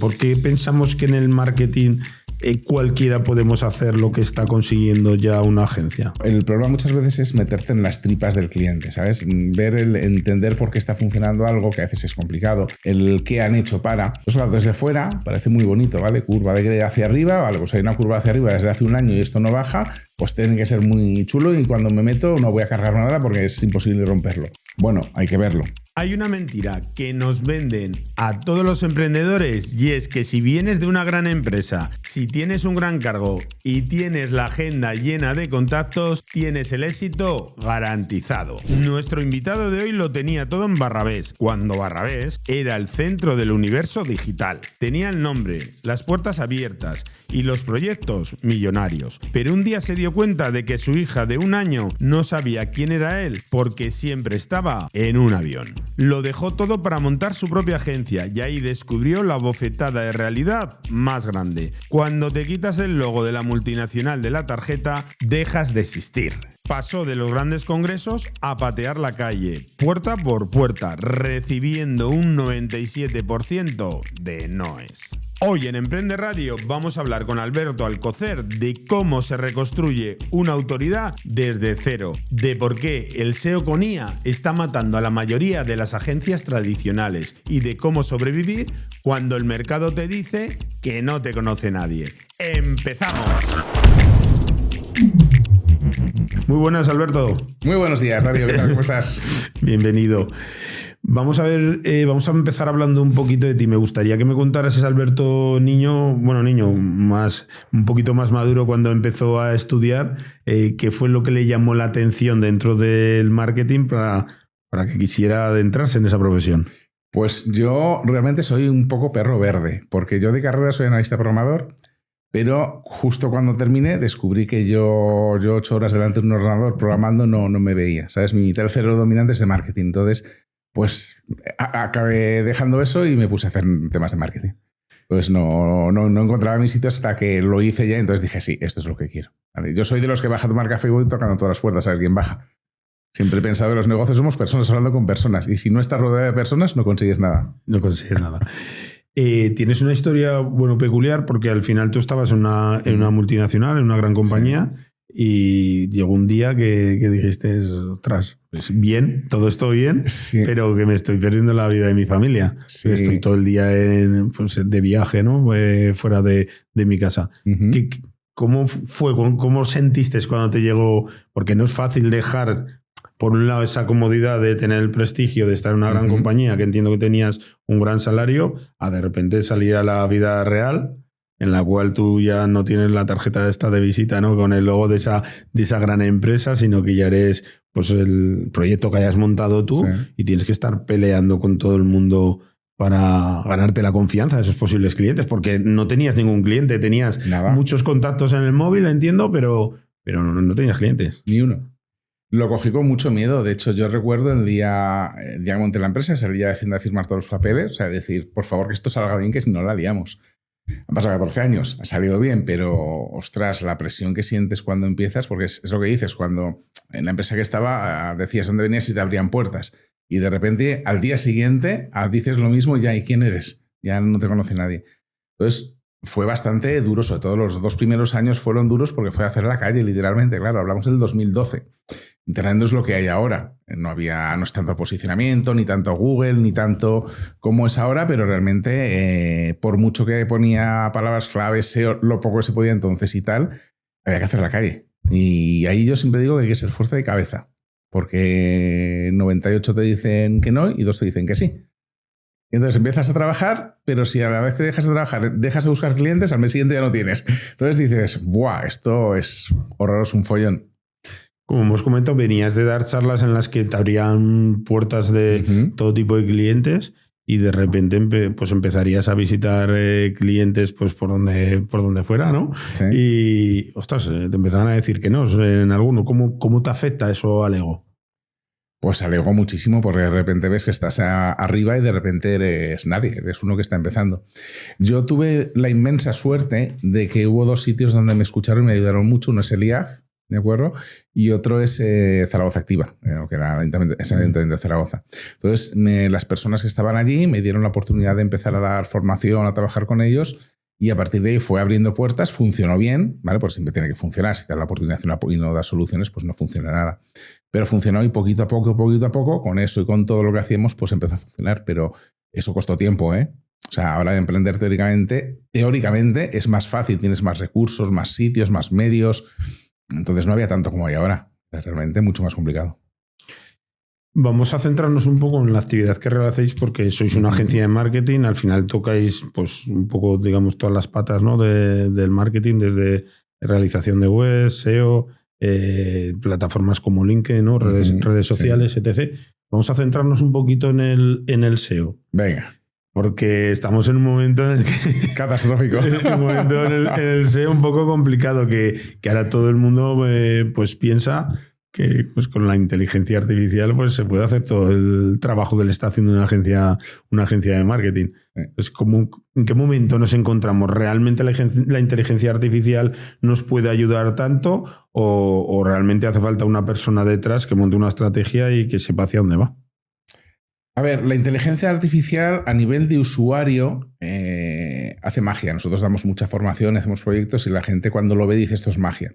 ¿Por qué pensamos que en el marketing cualquiera podemos hacer lo que está consiguiendo ya una agencia? El problema muchas veces es meterte en las tripas del cliente, ¿sabes? Entender por qué está funcionando algo, que a veces es complicado, el qué han hecho para. Pues claro, desde fuera parece muy bonito, ¿vale? Curva de grey hacia arriba, vale, pues hay una curva hacia arriba desde hace un año y esto no baja, pues tiene que ser muy chulo y cuando me meto no voy a cargar nada porque es imposible romperlo. Bueno, hay que verlo. Hay una mentira que nos venden a todos los emprendedores y es que si vienes de una gran empresa, si tienes un gran cargo y tienes la agenda llena de contactos, tienes el éxito garantizado. Nuestro invitado de hoy lo tenía todo en Barrabés, cuando Barrabés era el centro del universo digital. Tenía el nombre, las puertas abiertas y los proyectos millonarios. Pero un día se dio cuenta de que su hija de 1 año no sabía quién era él porque siempre estaba en un avión. Lo dejó todo para montar su propia agencia y ahí descubrió la bofetada de realidad más grande. Cuando te quitas el logo de la multinacional de la tarjeta, dejas de existir. Pasó de los grandes congresos a patear la calle, puerta por puerta, recibiendo un 97% de noes. Hoy en Emprende Radio vamos a hablar con Alberto Alcocer de cómo se reconstruye una autoridad desde cero, de por qué el SEO con IA está matando a la mayoría de las agencias tradicionales y de cómo sobrevivir cuando el mercado te dice que no te conoce nadie. ¡Empezamos! Muy buenas, Alberto. Muy buenos días, Darío. ¿Qué tal? ¿Cómo estás? Bienvenido. Vamos a ver, vamos a empezar hablando un poquito de ti. Me gustaría que me contaras ese Alberto niño, un poquito más maduro cuando empezó a estudiar, qué fue lo que le llamó la atención dentro del marketing para que quisiera adentrarse en esa profesión. Pues yo realmente soy un poco perro verde, porque yo de carrera soy analista programador, pero justo cuando terminé descubrí que yo 8 horas delante de un ordenador programando no me veía, ¿sabes? Mi tercero dominante es de marketing, entonces pues acabé dejando eso y me puse a hacer temas de marketing. Pues no encontraba mis sitios hasta que lo hice ya, entonces dije, sí, esto es lo que quiero. Vale, yo soy de los que baja a tomar café y voy tocando todas las puertas a ver quién baja. Siempre he pensado que los negocios somos personas hablando con personas y si no estás rodeado de personas no consigues nada. No consigues nada. Tienes una historia peculiar porque al final tú estabas en una multinacional, en una gran compañía. Sí. Y llegó un día que dijiste, ostras, pues bien, todo esto bien, sí, pero que me estoy perdiendo la vida de mi familia. Sí. Estoy todo el día de viaje, ¿no? Fuera de mi casa. Uh-huh. ¿Cómo fue? ¿Cómo sentiste cuando te llegó? Porque no es fácil dejar, por un lado, esa comodidad de tener el prestigio de estar en una gran compañía, que entiendo que tenías un gran salario, a de repente salir a la vida real, en la cual tú ya no tienes la tarjeta esta de visita, ¿no? Con el logo de esa gran empresa, sino que ya eres pues el proyecto que hayas montado tú, sí, y tienes que estar peleando con todo el mundo para ganarte la confianza de esos posibles clientes, porque no tenías ningún cliente, tenías muchos contactos en el móvil, entiendo, pero no tenías clientes. Ni uno. Lo cogí con mucho miedo. De hecho, yo recuerdo el día que monté la empresa, salía de firmar todos los papeles, o sea, decir, por favor, que esto salga bien, que si no la liamos. Han pasado 14 años, ha salido bien, pero ostras, la presión que sientes cuando empiezas, porque es lo que dices, cuando en la empresa que estaba decías dónde venías y te abrían puertas y de repente al día siguiente dices lo mismo ya, ¿y quién eres? Ya no te conoce nadie. Entonces fue bastante duro, sobre todo los 2 primeros años fueron duros porque fue a hacer la calle, literalmente, claro, hablamos del 2012. Internet no es lo que hay ahora. No es tanto posicionamiento, ni tanto Google, ni tanto como es ahora, pero realmente, por mucho que ponía palabras claves, SEO, lo poco que se podía entonces y tal, había que hacer la calle. Y ahí yo siempre digo que hay que ser fuerza de cabeza, porque 98 te dicen que no y 2 te dicen que sí. Y entonces empiezas a trabajar, pero si a la vez que dejas de trabajar, dejas de buscar clientes, al mes siguiente ya no tienes. Entonces dices, ¡buah! Esto es horroroso, un follón. Como hemos comentado, venías de dar charlas en las que te abrían puertas de todo tipo de clientes y de repente pues empezarías a visitar clientes pues por donde fuera, ¿no? Sí. Y, ostras, te empezaban a decir que no en alguno. ¿Cómo te afecta eso al ego? Pues al ego muchísimo, porque de repente ves que estás arriba y de repente eres nadie, eres uno que está empezando. Yo tuve la inmensa suerte de que hubo 2 sitios donde me escucharon y me ayudaron mucho. Uno es el IAF, ¿de acuerdo? Y otro es Zaragoza Activa, que era el Ayuntamiento de Zaragoza. Entonces, las personas que estaban allí me dieron la oportunidad de empezar a dar formación, a trabajar con ellos, y a partir de ahí fue abriendo puertas, funcionó bien, ¿vale? Pues siempre tiene que funcionar. Si te da la oportunidad de hacer y no das soluciones, pues no funciona nada. Pero funcionó y poquito a poco, con eso y con todo lo que hacíamos, pues empezó a funcionar. Pero eso costó tiempo, ¿eh? O sea, ahora de emprender teóricamente es más fácil, tienes más recursos, más sitios, más medios. Entonces no había tanto como hay ahora. Es realmente mucho más complicado. Vamos a centrarnos un poco en la actividad que realicéis porque sois una agencia de marketing, al final tocáis pues un poco, digamos, todas las patas, ¿no? del marketing, desde realización de web, SEO, plataformas como LinkedIn, ¿no? redes sociales, sí. etc. Vamos a centrarnos un poquito en el SEO. Venga. Porque estamos en un momento en el que... Catastrófico. Un momento en el SEO un poco complicado, que ahora todo el mundo pues piensa que pues con la inteligencia artificial pues se puede hacer todo el trabajo que le está haciendo una agencia de marketing. Entonces, ¿en qué momento nos encontramos? ¿Realmente la inteligencia artificial nos puede ayudar tanto o realmente hace falta una persona detrás que monte una estrategia y que sepa hacia dónde va? A ver, la inteligencia artificial a nivel de usuario hace magia. Nosotros damos mucha formación, hacemos proyectos y la gente cuando lo ve dice esto es magia.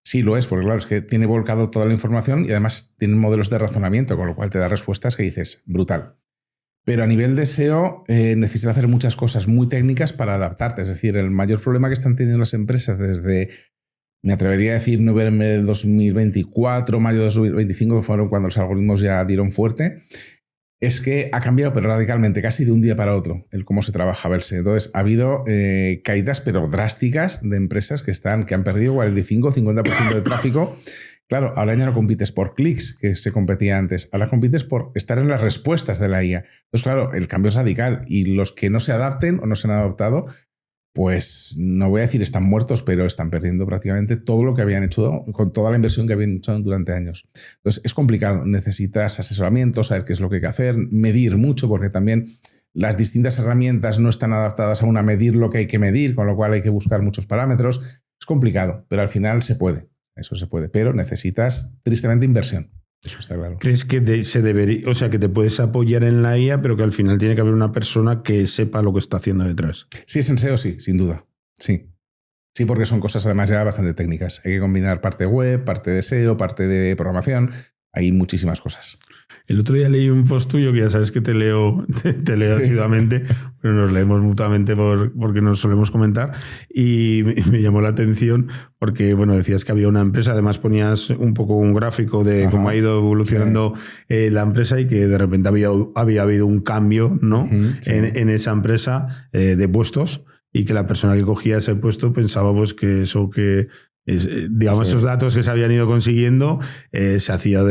Sí lo es, porque claro, es que tiene volcado toda la información y además tiene modelos de razonamiento, con lo cual te da respuestas que dices, brutal. Pero a nivel de SEO necesitas hacer muchas cosas muy técnicas para adaptarte. Es decir, el mayor problema que están teniendo las empresas desde, me atrevería a decir, noviembre de 2024, mayo de 2025, que fueron cuando los algoritmos ya dieron fuerte, es que ha cambiado pero radicalmente, casi de un día para otro, el cómo se trabaja verse. Entonces, ha habido caídas pero drásticas de empresas que han perdido 45-50% de tráfico. Claro, ahora ya no compites por clics, que se competía antes. Ahora compites por estar en las respuestas de la IA. Entonces, claro, el cambio es radical y los que no se adapten o no se han adaptado, pues no voy a decir están muertos, pero están perdiendo prácticamente todo lo que habían hecho, con toda la inversión que habían hecho durante años. Entonces es complicado, necesitas asesoramiento, saber qué es lo que hay que hacer, medir mucho, porque también las distintas herramientas no están adaptadas aún a medir lo que hay que medir, con lo cual hay que buscar muchos parámetros. Es complicado, pero al final se puede, eso se puede, pero necesitas tristemente inversión. Eso está claro. ¿Crees que se debería, o sea, que te puedes apoyar en la IA, pero que al final tiene que haber una persona que sepa lo que está haciendo detrás? Sí, es en SEO, sí, sin duda. Sí. Sí, porque son cosas además ya bastante técnicas. Hay que combinar parte web, parte de SEO, parte de programación. Hay muchísimas cosas. El otro día leí un post tuyo, que ya sabes que te leo asiduamente, pero nos leemos mutuamente porque nos solemos comentar, y me llamó la atención porque, bueno, decías que había una empresa, además ponías un poco un gráfico de cómo ha ido evolucionando la empresa y que de repente había habido un cambio, ¿no? En esa empresa de puestos, y que la persona que cogía ese puesto pensaba pues que eso que... esos datos que se habían ido consiguiendo se hacía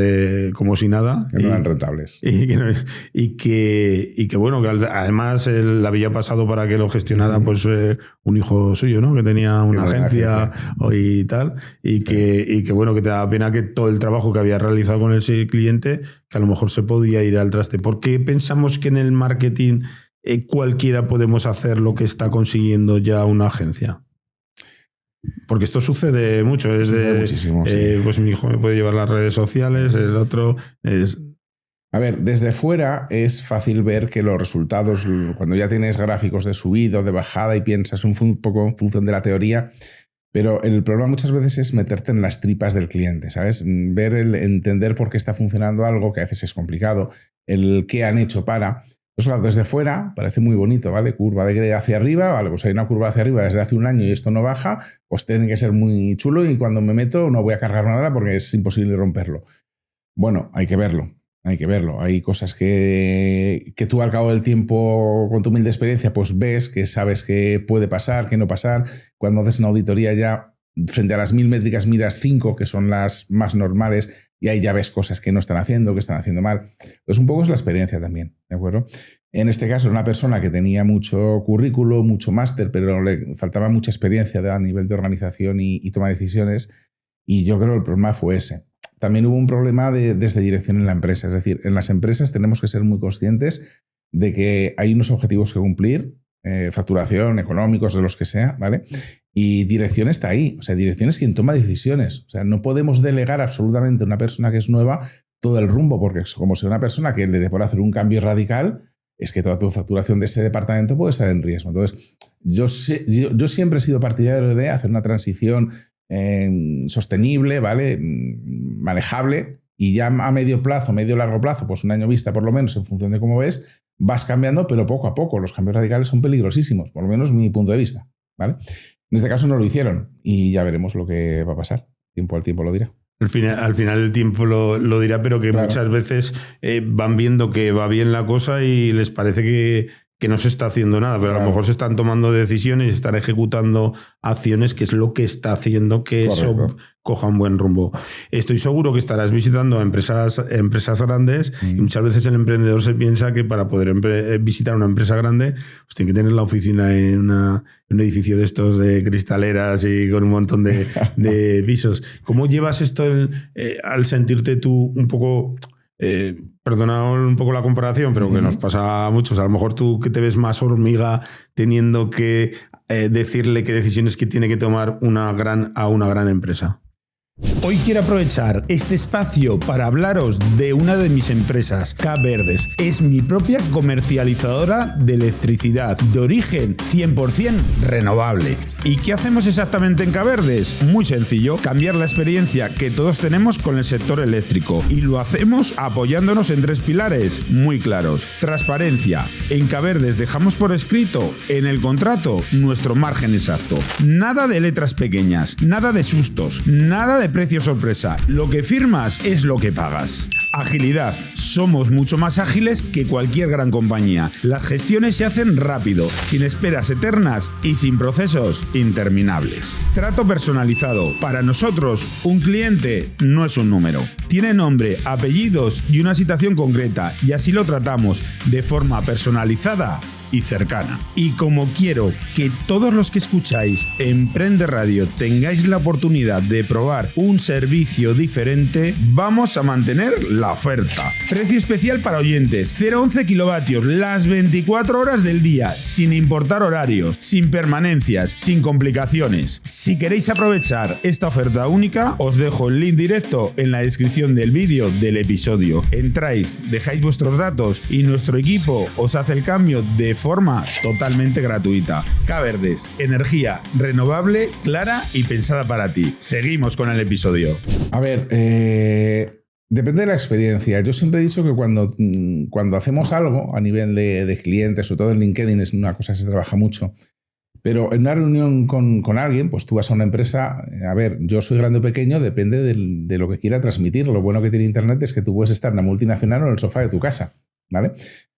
como si nada. Que no eran rentables. Y que bueno, que además él había pasado para que lo gestionara pues un hijo suyo, ¿no? Que tenía una agencia y tal. Y que bueno, que te da pena que todo el trabajo que había realizado con ese cliente, que a lo mejor se podía ir al traste. ¿Por qué pensamos que en el marketing cualquiera podemos hacer lo que está consiguiendo ya una agencia? Porque esto sucede mucho. Sucede muchísimo, sí. Pues mi hijo me puede llevar las redes sociales, el otro es... A ver, desde fuera es fácil ver que los resultados, cuando ya tienes gráficos de subida o de bajada y piensas un poco en función de la teoría, pero el problema muchas veces es meterte en las tripas del cliente, ¿sabes? Entender por qué está funcionando algo, que a veces es complicado, el qué han hecho para... Pues claro, desde fuera parece muy bonito, ¿vale? Curva de Grey hacia arriba, ¿vale? Pues hay una curva hacia arriba desde hace un año y esto no baja, pues tiene que ser muy chulo y cuando me meto no voy a cargar nada porque es imposible romperlo. Bueno, hay que verlo. Hay cosas que tú al cabo del tiempo, con tu humilde experiencia, pues ves, que sabes que puede pasar, que no pasar. Cuando haces una auditoría ya, frente a las 1000 métricas, miras 5, que son las más normales, y ahí ya ves cosas que no están haciendo, que están haciendo mal. Pues un poco es la experiencia también, ¿de acuerdo? En este caso, era una persona que tenía mucho currículo, mucho máster, pero le faltaba mucha experiencia a nivel de organización y toma de decisiones, y yo creo que el problema fue ese. También hubo un problema desde dirección en la empresa. Es decir, en las empresas tenemos que ser muy conscientes de que hay unos objetivos que cumplir, facturación, económicos, de los que sea, ¿vale? Y dirección está ahí. O sea, dirección es quien toma decisiones. O sea, no podemos delegar absolutamente a una persona que es nueva todo el rumbo, porque como sea una persona que le dé por hacer un cambio radical, es que toda tu facturación de ese departamento puede estar en riesgo. Entonces, yo siempre he sido partidario de hacer una transición sostenible, ¿vale? Manejable, y ya a medio plazo, medio largo plazo, pues un año vista por lo menos, en función de cómo ves, vas cambiando, pero poco a poco. Los cambios radicales son peligrosísimos, por lo menos mi punto de vista, ¿vale? En este caso no lo hicieron y ya veremos lo que va a pasar. Tiempo al tiempo lo dirá. Al final el tiempo lo dirá, pero que muchas veces van viendo que va bien la cosa y les parece que no se está haciendo nada, pero a lo mejor se están tomando decisiones y están ejecutando acciones, que es lo que está haciendo que eso coja un buen rumbo. Estoy seguro que estarás visitando empresas grandes y muchas veces el emprendedor se piensa que para poder visitar una empresa grande pues tiene que tener la oficina en un edificio de estos de cristaleras y con un montón de pisos. ¿Cómo llevas esto al sentirte tú un poco... perdona un poco la comparación, pero que nos pasa a muchos. A lo mejor tú que te ves más hormiga teniendo que decirle qué decisiones que tiene que tomar a una gran empresa. Hoy quiero aprovechar este espacio para hablaros de una de mis empresas, K-Verdes. Es mi propia comercializadora de electricidad de origen 100% renovable. ¿Y qué hacemos exactamente en K-Verdes? Muy sencillo, cambiar la experiencia que todos tenemos con el sector eléctrico. Y lo hacemos apoyándonos en 3 pilares muy claros. Transparencia. En K-Verdes dejamos por escrito en el contrato nuestro margen exacto. Nada de letras pequeñas, nada de sustos, nada de precio sorpresa. Lo que firmas es lo que pagas. Agilidad. Somos mucho más ágiles que cualquier gran compañía. Las gestiones se hacen rápido, sin esperas eternas y sin procesos interminables. Trato personalizado. Para nosotros, un cliente no es un número. Tiene nombre, apellidos y una situación concreta, y así lo tratamos de forma personalizada y cercana. Y como quiero que todos los que escucháis Emprende Radio tengáis la oportunidad de probar un servicio diferente, vamos a mantener la oferta. Precio especial para oyentes, 0,11 kilovatios las 24 horas del día, sin importar horarios, sin permanencias, sin complicaciones. Si queréis aprovechar esta oferta única, os dejo el link directo en la descripción del vídeo del episodio. Entráis, dejáis vuestros datos y nuestro equipo os hace el cambio de forma totalmente gratuita. K-Verdes, energía renovable, clara y pensada para ti. Seguimos con el episodio. A ver, depende de la experiencia. Yo siempre he dicho que cuando hacemos algo a nivel de clientes, sobre todo en LinkedIn, es una cosa que se trabaja mucho, pero en una reunión con alguien, pues tú vas a una empresa, a ver, yo soy grande o pequeño, depende de lo que quiera transmitir. Lo bueno que tiene Internet es que tú puedes estar en una multinacional o en el sofá de tu casa, ¿vale?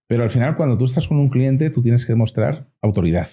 Pero al final, cuando tú estás con un cliente, tú tienes que demostrar autoridad.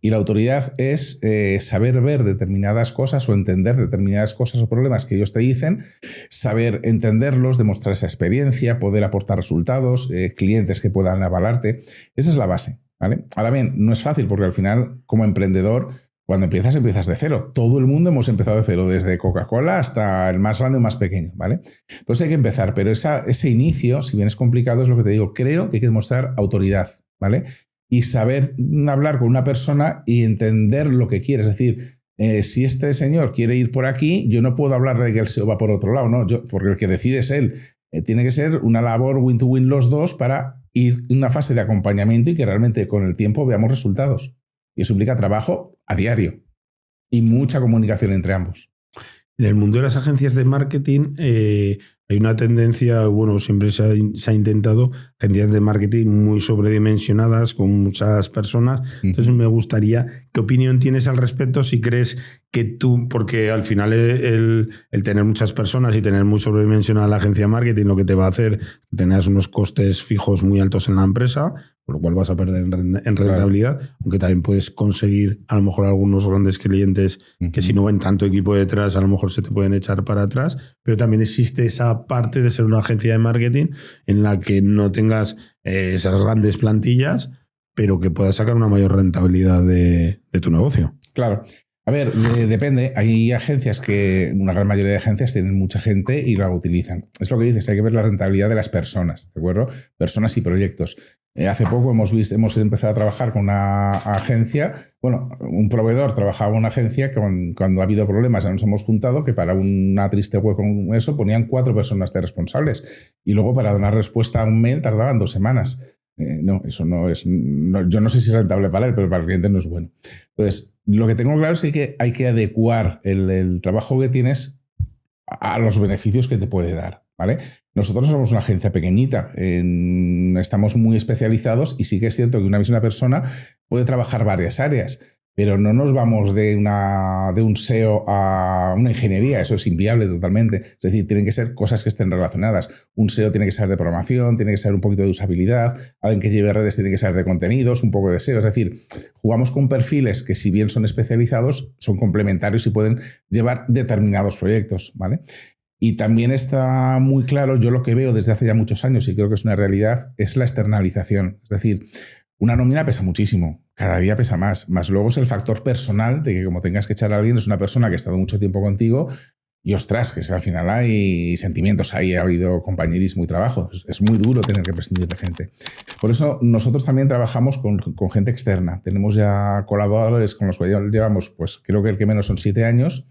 Y la autoridad es saber ver determinadas cosas o entender determinadas cosas o problemas que ellos te dicen, saber entenderlos, demostrar esa experiencia, poder aportar resultados, clientes que puedan avalarte. Esa es la base, ¿vale? Ahora bien, no es fácil porque al final, como emprendedor, cuando empiezas de cero. Todo el mundo hemos empezado de cero, desde Coca-Cola hasta el más grande o más pequeño, ¿vale? Entonces hay que empezar, pero ese inicio, si bien es complicado, es lo que te digo, creo que hay que demostrar autoridad, ¿vale? Y saber hablar con una persona y entender lo que quiere. Es decir, si este señor quiere ir por aquí, yo no puedo hablarle de que el SEO va por otro lado, ¿no? Porque el que decide es él. Tiene que ser una labor win-to-win los dos para ir en una fase de acompañamiento y que realmente con el tiempo veamos resultados. Y eso implica trabajo a diario y mucha comunicación entre ambos. En el mundo de las agencias de marketing hay una tendencia, bueno, siempre se ha intentado, agencias de marketing muy sobredimensionadas con muchas personas. Entonces me gustaría, ¿qué opinión tienes al respecto? Si crees que tú, porque al final el tener muchas personas y tener muy sobredimensionada la agencia de marketing lo que te va a hacer es tener unos costes fijos muy altos en la empresa, por lo cual vas a perder en rentabilidad, claro. Aunque también puedes conseguir a lo mejor algunos grandes clientes que si no ven tanto equipo detrás a lo mejor se te pueden echar para atrás, pero también existe esa parte de ser una agencia de marketing en la que no tengas esas grandes plantillas, pero que puedas sacar una mayor rentabilidad de tu negocio. Claro. A ver, depende. Hay agencias que, una gran mayoría de agencias tienen mucha gente y la utilizan. Es lo que dices, hay que ver la rentabilidad de las personas, ¿de acuerdo? Personas y proyectos. Hace poco hemos empezado a trabajar con una agencia, bueno, un proveedor trabajaba en una agencia que cuando ha habido problemas ya nos hemos juntado, que para una triste web con eso ponían 4 personas de responsables y luego para dar una respuesta a un mail tardaban 2 semanas. No, eso no es, yo no sé si es rentable para él, pero para el cliente no es bueno. Entonces, lo que tengo claro es que hay que adecuar el trabajo que tienes a los beneficios que te puede dar, ¿vale? Nosotros somos una agencia pequeñita, estamos muy especializados y sí que es cierto que una misma persona puede trabajar varias áreas, pero no nos vamos de un SEO a una ingeniería, eso es inviable totalmente. Es decir, tienen que ser cosas que estén relacionadas. Un SEO tiene que ser de programación, tiene que ser un poquito de usabilidad, alguien que lleve redes tiene que ser de contenidos, un poco de SEO. Es decir, jugamos con perfiles que si bien son especializados, son complementarios y pueden llevar determinados proyectos, ¿vale? Y también está muy claro, yo lo que veo desde hace ya muchos años y creo que es una realidad, es la externalización. Es decir, una nómina pesa muchísimo, cada día pesa más luego es el factor personal de que como tengas que echar a alguien, es una persona que ha estado mucho tiempo contigo y ostras, que al final hay sentimientos, ahí ha habido compañerismo y trabajo. Es muy duro tener que prescindir de gente. Por eso nosotros también trabajamos con gente externa. Tenemos ya colaboradores con los que llevamos, pues creo que el que menos son 7 años,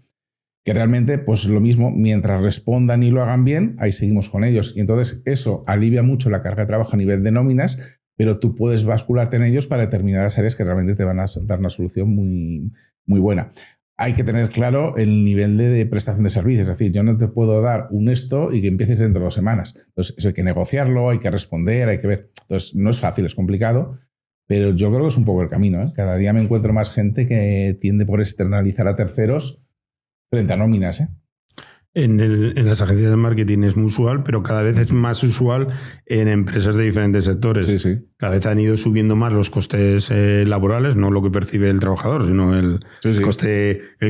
que realmente, pues lo mismo, mientras respondan y lo hagan bien, ahí seguimos con ellos. Y entonces eso alivia mucho la carga de trabajo a nivel de nóminas, pero tú puedes bascularte en ellos para determinadas áreas que realmente te van a dar una solución muy, muy buena. Hay que tener claro el nivel de prestación de servicios. Es decir, yo no te puedo dar un esto y que empieces dentro de 2 semanas. Entonces, eso hay que negociarlo, hay que responder, hay que ver. Entonces, no es fácil, es complicado, pero yo creo que es un poco el camino, ¿eh? Cada día me encuentro más gente que tiende por externalizar a terceros frente a nóminas, ¿eh? En las agencias de marketing es muy usual, pero cada vez es más usual en empresas de diferentes sectores. Sí, sí. Cada vez han ido subiendo más los costes laborales, no lo que percibe el trabajador, sino el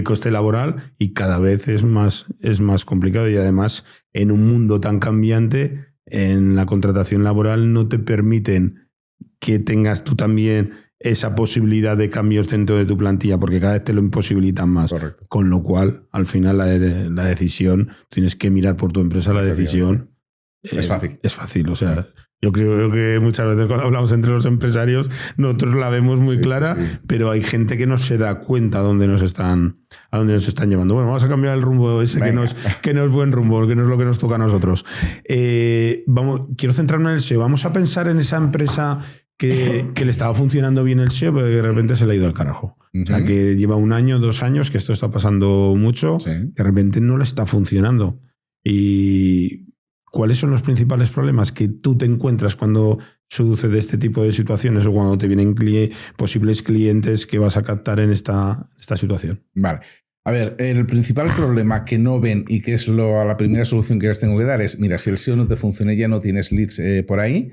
coste laboral, y cada vez es más complicado. Y además, en un mundo tan cambiante, en la contratación laboral no te permiten que tengas tú también esa posibilidad de cambios dentro de tu plantilla, porque cada vez te lo imposibilitan más. Correcto. Con lo cual, al final, la decisión, tienes que mirar por tu empresa, la decisión es fácil. Es fácil, o sea, yo creo que muchas veces cuando hablamos entre los empresarios, nosotros la vemos muy clara, pero hay gente que no se da cuenta a dónde nos están llevando. Bueno, vamos a cambiar el rumbo ese, que no es buen rumbo, que no es lo que nos toca a nosotros. Quiero centrarme en el SEO. Vamos a pensar en esa empresa que le estaba funcionando bien el SEO, pero que de repente se le ha ido al carajo. O sea, que lleva 1 año, 2 años, que esto está pasando mucho, que de repente no le está funcionando. ¿Y cuáles son los principales problemas que tú te encuentras cuando sucede este tipo de situaciones o cuando te vienen posibles clientes que vas a captar en esta situación? Vale. A ver, el principal problema que no ven y que es la primera solución que les tengo que dar es, mira, si el SEO no te funciona y ya no tienes leads por ahí,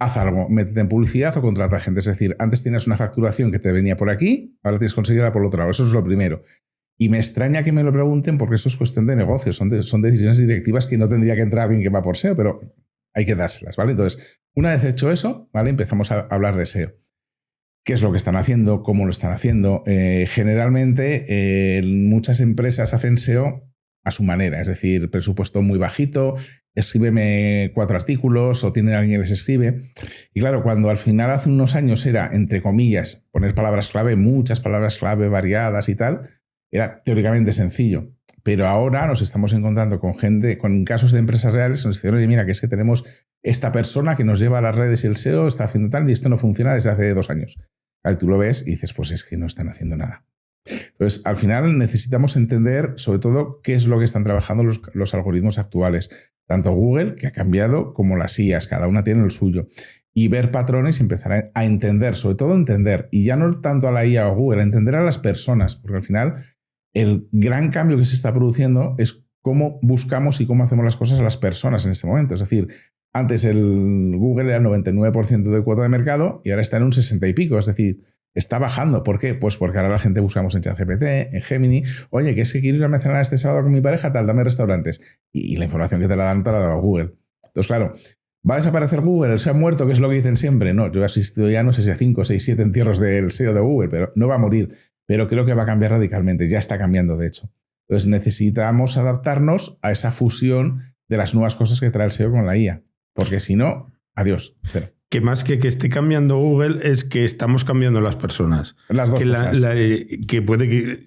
haz algo, métete en publicidad o contrata gente. Es decir, antes tenías una facturación que te venía por aquí, ahora tienes que conseguirla por el otro lado. Eso es lo primero. Y me extraña que me lo pregunten porque eso es cuestión de negocio, son decisiones directivas que no tendría que entrar alguien que va por SEO, pero hay que dárselas, ¿vale? Entonces, una vez hecho eso, ¿vale? Empezamos a hablar de SEO. ¿Qué es lo que están haciendo? ¿Cómo lo están haciendo? Generalmente, muchas empresas hacen SEO a su manera, es decir, presupuesto muy bajito, escríbeme 4 artículos o tiene alguien que les escribe. Y claro, cuando al final hace unos años era, entre comillas, poner palabras clave, muchas palabras clave variadas y tal, era teóricamente sencillo. Pero ahora nos estamos encontrando con gente, con casos de empresas reales, nos dicen, oye, mira, que es que tenemos esta persona que nos lleva a las redes y el SEO está haciendo tal y esto no funciona desde hace 2 años. Claro, tú lo ves y dices, pues es que no están haciendo nada. Entonces, al final necesitamos entender sobre todo qué es lo que están trabajando los algoritmos actuales. Tanto Google, que ha cambiado, como las IAs, cada una tiene el suyo. Y ver patrones y empezar a entender, sobre todo entender, y ya no tanto a la IA o Google, a entender a las personas, porque al final el gran cambio que se está produciendo es cómo buscamos y cómo hacemos las cosas a las personas en este momento. Es decir, antes el Google era el 99% de cuota de mercado y ahora está en un 60 y pico. Es decir, está bajando. ¿Por qué? Pues porque ahora la gente buscamos en ChatGPT, en Gemini. Oye, que es que quiero ir a cenar este sábado con mi pareja, tal, dame restaurantes. Y la información que te la dan, te la da Google. Entonces, claro, ¿va a desaparecer Google? ¿Se ha muerto? ¿Qué es lo que dicen siempre? No, yo he asistido ya, no sé si a 5, 6, 7 entierros del SEO de Google, pero no va a morir. Pero creo que va a cambiar radicalmente. Ya está cambiando, de hecho. Entonces necesitamos adaptarnos a esa fusión de las nuevas cosas que trae el SEO con la IA. Porque si no, adiós, cero. que más que esté cambiando Google es que estamos cambiando las personas. Las dos cosas.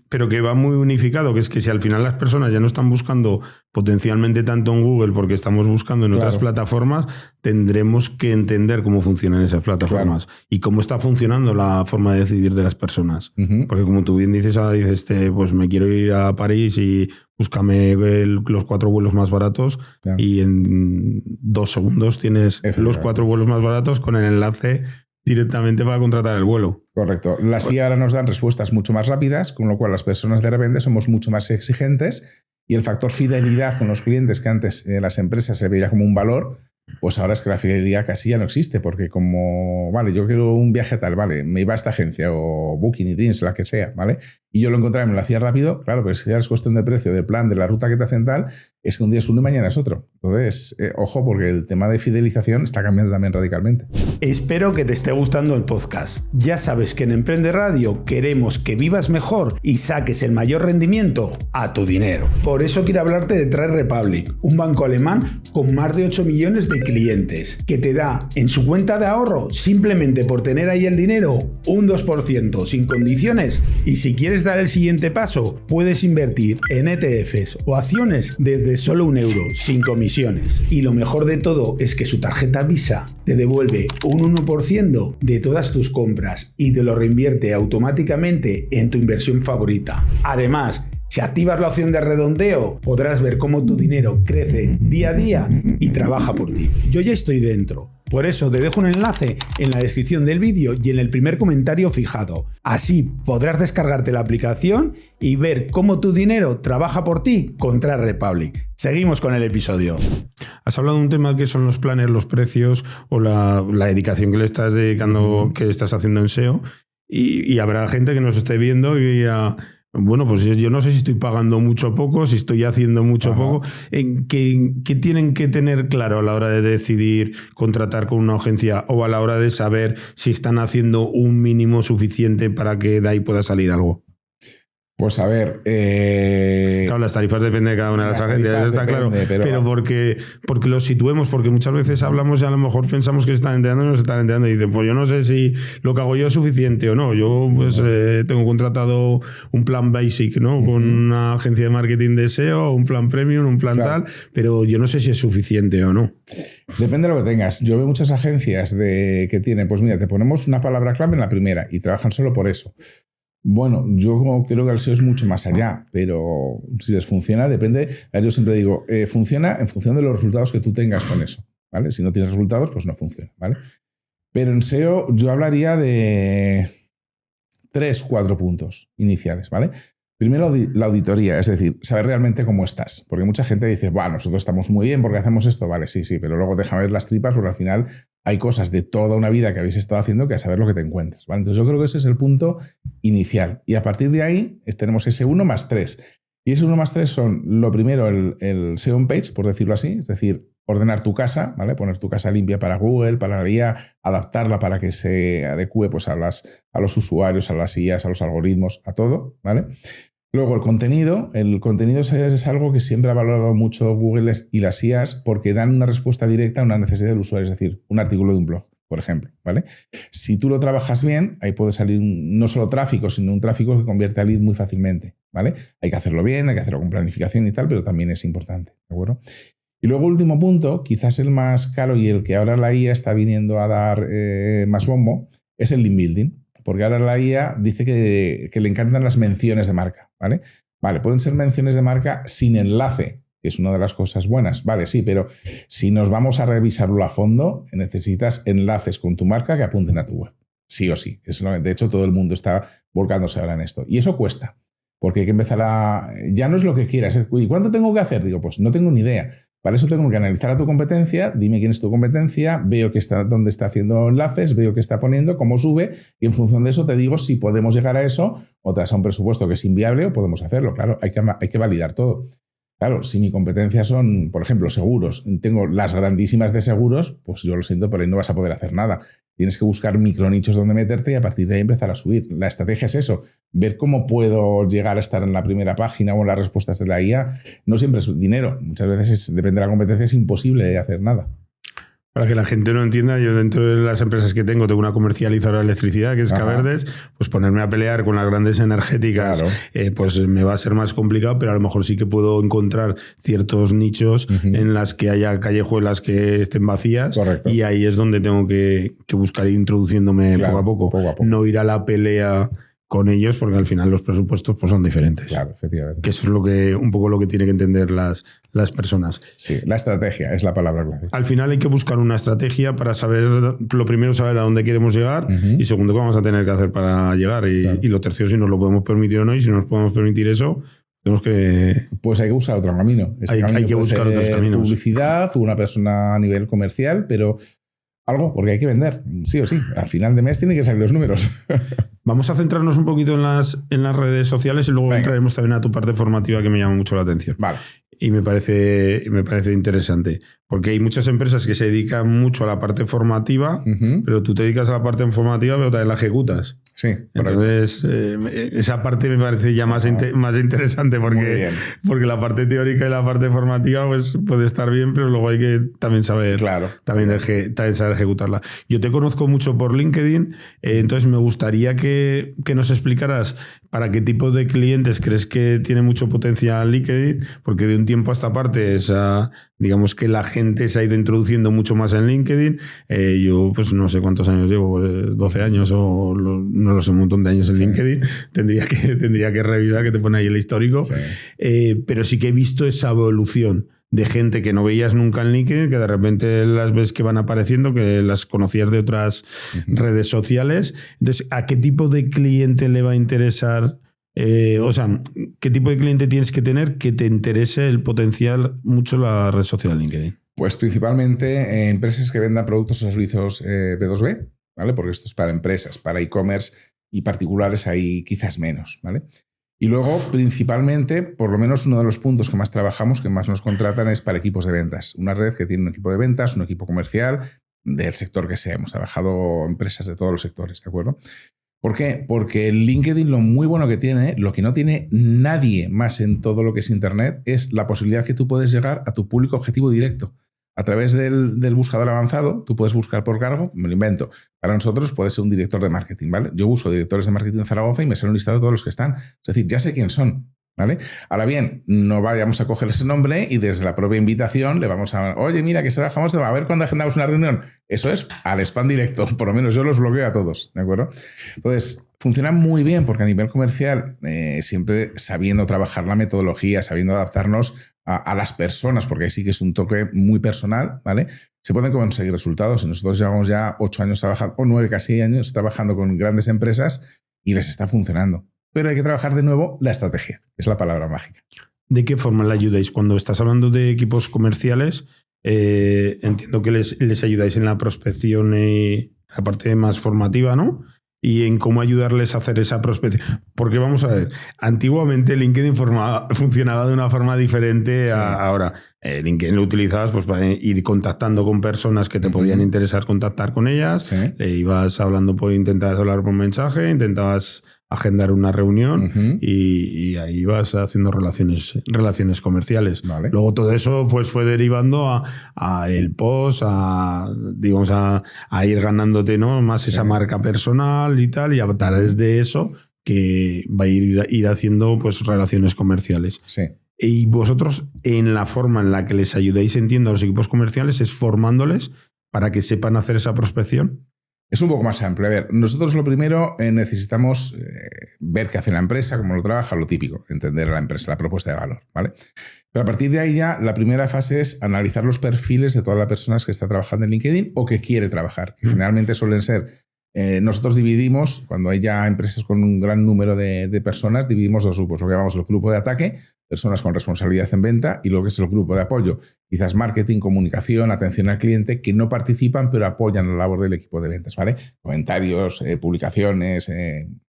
Pero que va muy unificado, que es que si al final las personas ya no están buscando potencialmente tanto en Google porque estamos buscando en otras plataformas, tendremos que entender cómo funcionan esas plataformas y cómo está funcionando la forma de decidir de las personas. Porque como tú bien dices, ahora dices, pues me quiero ir a París y búscame los 4 vuelos más baratos y en 2 segundos tienes los 4 vuelos más baratos con el enlace directamente para contratar el vuelo. Correcto. Las IA ahora nos dan respuestas mucho más rápidas, con lo cual las personas de repente somos mucho más exigentes y el factor fidelidad con los clientes, que antes las empresas se veía como un valor, pues ahora es que la fidelidad casi ya no existe, porque como, vale, yo quiero un viaje tal, vale, me iba a esta agencia o Booking y Dreams, la que sea, ¿vale? Y yo lo encontraba y me lo hacía rápido, claro, pero si ya es cuestión de precio, de plan, de la ruta que te hacen tal, es que un día es uno y mañana es otro. Entonces, ojo, porque el tema de fidelización está cambiando también radicalmente. Espero que te esté gustando el podcast. Ya sabes que en Emprende Radio queremos que vivas mejor y saques el mayor rendimiento a tu dinero. Por eso quiero hablarte de Trade Republic, un banco alemán con más de 8 millones de clientes, que te da en su cuenta de ahorro, simplemente por tener ahí el dinero, un 2% sin condiciones, y si quieres dar el siguiente paso, puedes invertir en ETFs o acciones desde solo €1, sin comisiones. Y lo mejor de todo es que su tarjeta Visa te devuelve un 1% de todas tus compras y te lo reinvierte automáticamente en tu inversión favorita. Además, si activas la opción de redondeo, podrás ver cómo tu dinero crece día a día y trabaja por ti. Yo ya estoy dentro. Por eso te dejo un enlace en la descripción del vídeo y en el primer comentario fijado. Así podrás descargarte la aplicación y ver cómo tu dinero trabaja por ti con Trade Republic. Seguimos con el episodio. Has hablado de un tema que son los planes, los precios o la dedicación que le estás dedicando, que estás haciendo en SEO. Y habrá gente que nos esté viendo y diga, bueno, pues yo no sé si estoy pagando mucho o poco, si estoy haciendo mucho o poco. ¿Qué tienen que tener claro a la hora de decidir contratar con una agencia o a la hora de saber si están haciendo un mínimo suficiente para que de ahí pueda salir algo? Pues a ver... Claro, las tarifas dependen de cada una de las agencias, está claro. Pero porque lo situemos, porque muchas veces hablamos y a lo mejor pensamos que se están enterando y no se están enterando. Y dicen, pues yo no sé si lo que hago yo es suficiente o no. Yo pues tengo contratado un plan basic, ¿no? Con una agencia de marketing de SEO, un plan premium, un plan tal, pero yo no sé si es suficiente o no. Depende de lo que tengas. Yo veo muchas agencias que tienen, pues mira, te ponemos una palabra clave en la primera y trabajan solo por eso. Bueno, yo creo que el SEO es mucho más allá, pero si les funciona, depende. Yo siempre digo, funciona en función de los resultados que tú tengas con eso, ¿vale? Si no tienes resultados, pues no funciona, ¿vale? Pero en SEO yo hablaría de 3-4 puntos iniciales, ¿vale? Primero, la auditoría, es decir, saber realmente cómo estás. Porque mucha gente dice, nosotros estamos muy bien porque hacemos esto. Vale, sí, pero luego déjame ver las tripas porque al final hay cosas de toda una vida que habéis estado haciendo que a saber lo que te encuentras, ¿vale? Entonces yo creo que ese es el punto inicial. Y a partir de ahí tenemos ese 1 más 3. Y ese 1 más 3 son, lo primero, el SEO on page, por decirlo así. Es decir, ordenar tu casa, ¿vale? Poner tu casa limpia para Google, para la IA, adaptarla para que se adecue pues, a los usuarios, a las IAs, a los algoritmos, a todo, ¿vale? Luego el contenido es algo que siempre ha valorado mucho Google y las IAs porque dan una respuesta directa a una necesidad del usuario, es decir, un artículo de un blog, por ejemplo, ¿vale? Si tú lo trabajas bien, ahí puede salir no solo tráfico, sino un tráfico que convierte a lead muy fácilmente, ¿vale? Hay que hacerlo bien, hay que hacerlo con planificación y tal, pero también es importante, ¿de acuerdo? Y luego, último punto, quizás el más caro y el que ahora la IA está viniendo a dar más bombo, es el link building. Porque ahora la IA dice que le encantan las menciones de marca, ¿vale? Vale, pueden ser menciones de marca sin enlace, que es una de las cosas buenas, vale, sí, pero si nos vamos a revisarlo a fondo, necesitas enlaces con tu marca que apunten a tu web, sí o sí. De hecho, todo el mundo está volcándose ahora en esto. Y eso cuesta, porque hay que empezar ya no es lo que quieras. ¿Y cuánto tengo que hacer? Digo, pues no tengo ni idea. Para eso tengo que analizar a tu competencia, dime quién es tu competencia, veo dónde está haciendo enlaces, veo qué está poniendo, cómo sube, y en función de eso te digo si podemos llegar a eso o te das a un presupuesto que es inviable o podemos hacerlo. Claro, hay que validar todo. Claro, si mi competencia son, por ejemplo, seguros, tengo las grandísimas de seguros, pues yo lo siento, pero ahí no vas a poder hacer nada. Tienes que buscar micronichos donde meterte y a partir de ahí empezar a subir. La estrategia es eso, ver cómo puedo llegar a estar en la primera página o en las respuestas de la IA. No siempre es dinero, muchas veces depende de la competencia, es imposible hacer nada. Para que la gente lo entienda, yo dentro de las empresas que tengo una comercializadora de electricidad, que es Caverdes, pues ponerme a pelear con las grandes energéticas, claro, pues me va a ser más complicado, pero a lo mejor sí que puedo encontrar ciertos nichos en las que haya callejuelas que estén vacías. Correcto. Y ahí es donde tengo que buscar ir introduciéndome, claro, poco a poco. No ir a la pelea con ellos, porque al final los presupuestos pues, son diferentes. Claro, efectivamente. Que eso es un poco lo que tienen que entender las personas. Sí, la estrategia es la palabra clave. Al final hay que buscar una estrategia para saber, lo primero, saber a dónde queremos llegar y segundo, qué vamos a tener que hacer para llegar. Claro. Y lo tercero, si nos lo podemos permitir o no, y si nos podemos permitir eso, tenemos que... Pues hay que buscar otro camino. Hay que buscar otros caminos. Publicidad, una persona a nivel comercial, pero algo, porque hay que vender, sí o sí. Al final de mes tienen que salir los números. Vamos a centrarnos un poquito en las redes sociales y luego entraremos también a tu parte formativa que me llama mucho la atención. Vale. Y me parece interesante. Porque hay muchas empresas que se dedican mucho a la parte formativa, pero tú te dedicas a la parte formativa, pero también la ejecutas. Sí. Entonces, esa parte me parece ya más interesante porque la parte teórica y la parte formativa pues, puede estar bien, pero luego hay que también saber, también saber ejecutarla. Yo te conozco mucho por LinkedIn, entonces me gustaría que nos explicaras para qué tipo de clientes crees que tiene mucho potencial LinkedIn, porque de un tiempo a esta parte digamos que la gente se ha ido introduciendo mucho más en LinkedIn. Yo pues no sé cuántos años llevo, 12 años o no lo sé, un montón de años en LinkedIn. Tendría que revisar, que te pone ahí el histórico. Sí. Pero sí que he visto esa evolución de gente que no veías nunca en LinkedIn, que de repente las ves que van apareciendo, que las conocías de otras redes sociales. Entonces, ¿a qué tipo de cliente le va a interesar? ¿Qué tipo de cliente tienes que tener que te interese el potencial mucho la red social LinkedIn? Pues principalmente empresas que vendan productos o servicios B2B, ¿vale? Porque esto es para empresas, para e-commerce y particulares hay quizás menos, ¿vale? Y luego, principalmente, por lo menos uno de los puntos que más trabajamos, que más nos contratan, es para equipos de ventas. Una red que tiene un equipo de ventas, un equipo comercial, del sector que sea. Hemos trabajado empresas de todos los sectores, ¿de acuerdo? ¿Por qué? Porque el LinkedIn lo muy bueno que tiene, lo que no tiene nadie más en todo lo que es Internet, es la posibilidad que tú puedes llegar a tu público objetivo directo. A través del buscador avanzado, tú puedes buscar por cargo, me lo invento. Para nosotros puede ser un director de marketing, ¿vale? Yo uso directores de marketing en Zaragoza y me sale un listado de todos los que están. Es decir, ya sé quién son, ¿vale? Ahora bien, no vayamos a coger ese nombre y desde la propia invitación le vamos a... Oye, mira, que trabajamos, a ver cuándo agendamos una reunión. Eso es al spam directo. Por lo menos yo los bloqueo a todos, ¿de acuerdo? Entonces, funciona muy bien porque a nivel comercial, siempre sabiendo trabajar la metodología, sabiendo adaptarnos a las personas, porque ahí sí que es un toque muy personal, ¿vale? Se pueden conseguir resultados. Nosotros llevamos ya 8 años trabajando, o 9 casi años, trabajando con grandes empresas y les está funcionando. Pero hay que trabajar de nuevo la estrategia, es la palabra mágica. ¿De qué forma le ayudáis? Cuando estás hablando de equipos comerciales, entiendo que les ayudáis en la prospección y la parte más formativa, ¿no? Y en cómo ayudarles a hacer esa prospección. Porque vamos a ver, antiguamente LinkedIn funcionaba de una forma diferente a ahora. LinkedIn lo utilizabas pues, para ir contactando con personas que te podían interesar contactar con ellas. Sí. Ibas hablando intentabas hablar por mensaje, intentabas agendar una reunión y ahí ibas haciendo relaciones comerciales. Vale. Luego todo eso pues, fue derivando a el post, a ir ganándote, ¿no? Más esa marca personal y tal, y a través de eso que va a ir haciendo pues, relaciones comerciales. Sí. Y vosotros, en la forma en la que les ayudáis, entiendo, a los equipos comerciales, es formándoles para que sepan hacer esa prospección. Es un poco más amplio. A ver, nosotros lo primero necesitamos ver qué hace la empresa, cómo lo trabaja, lo típico, entender a la empresa, la propuesta de valor, ¿vale? Pero a partir de ahí ya la primera fase es analizar los perfiles de todas las personas que está trabajando en LinkedIn o que quiere trabajar, que generalmente suelen ser... nosotros dividimos, cuando hay ya empresas con un gran número de personas, dividimos dos grupos, lo que llamamos el grupo de ataque, personas con responsabilidad en venta, y lo que es el grupo de apoyo, quizás marketing, comunicación, atención al cliente, que no participan pero apoyan la labor del equipo de ventas, ¿vale? Comentarios, publicaciones,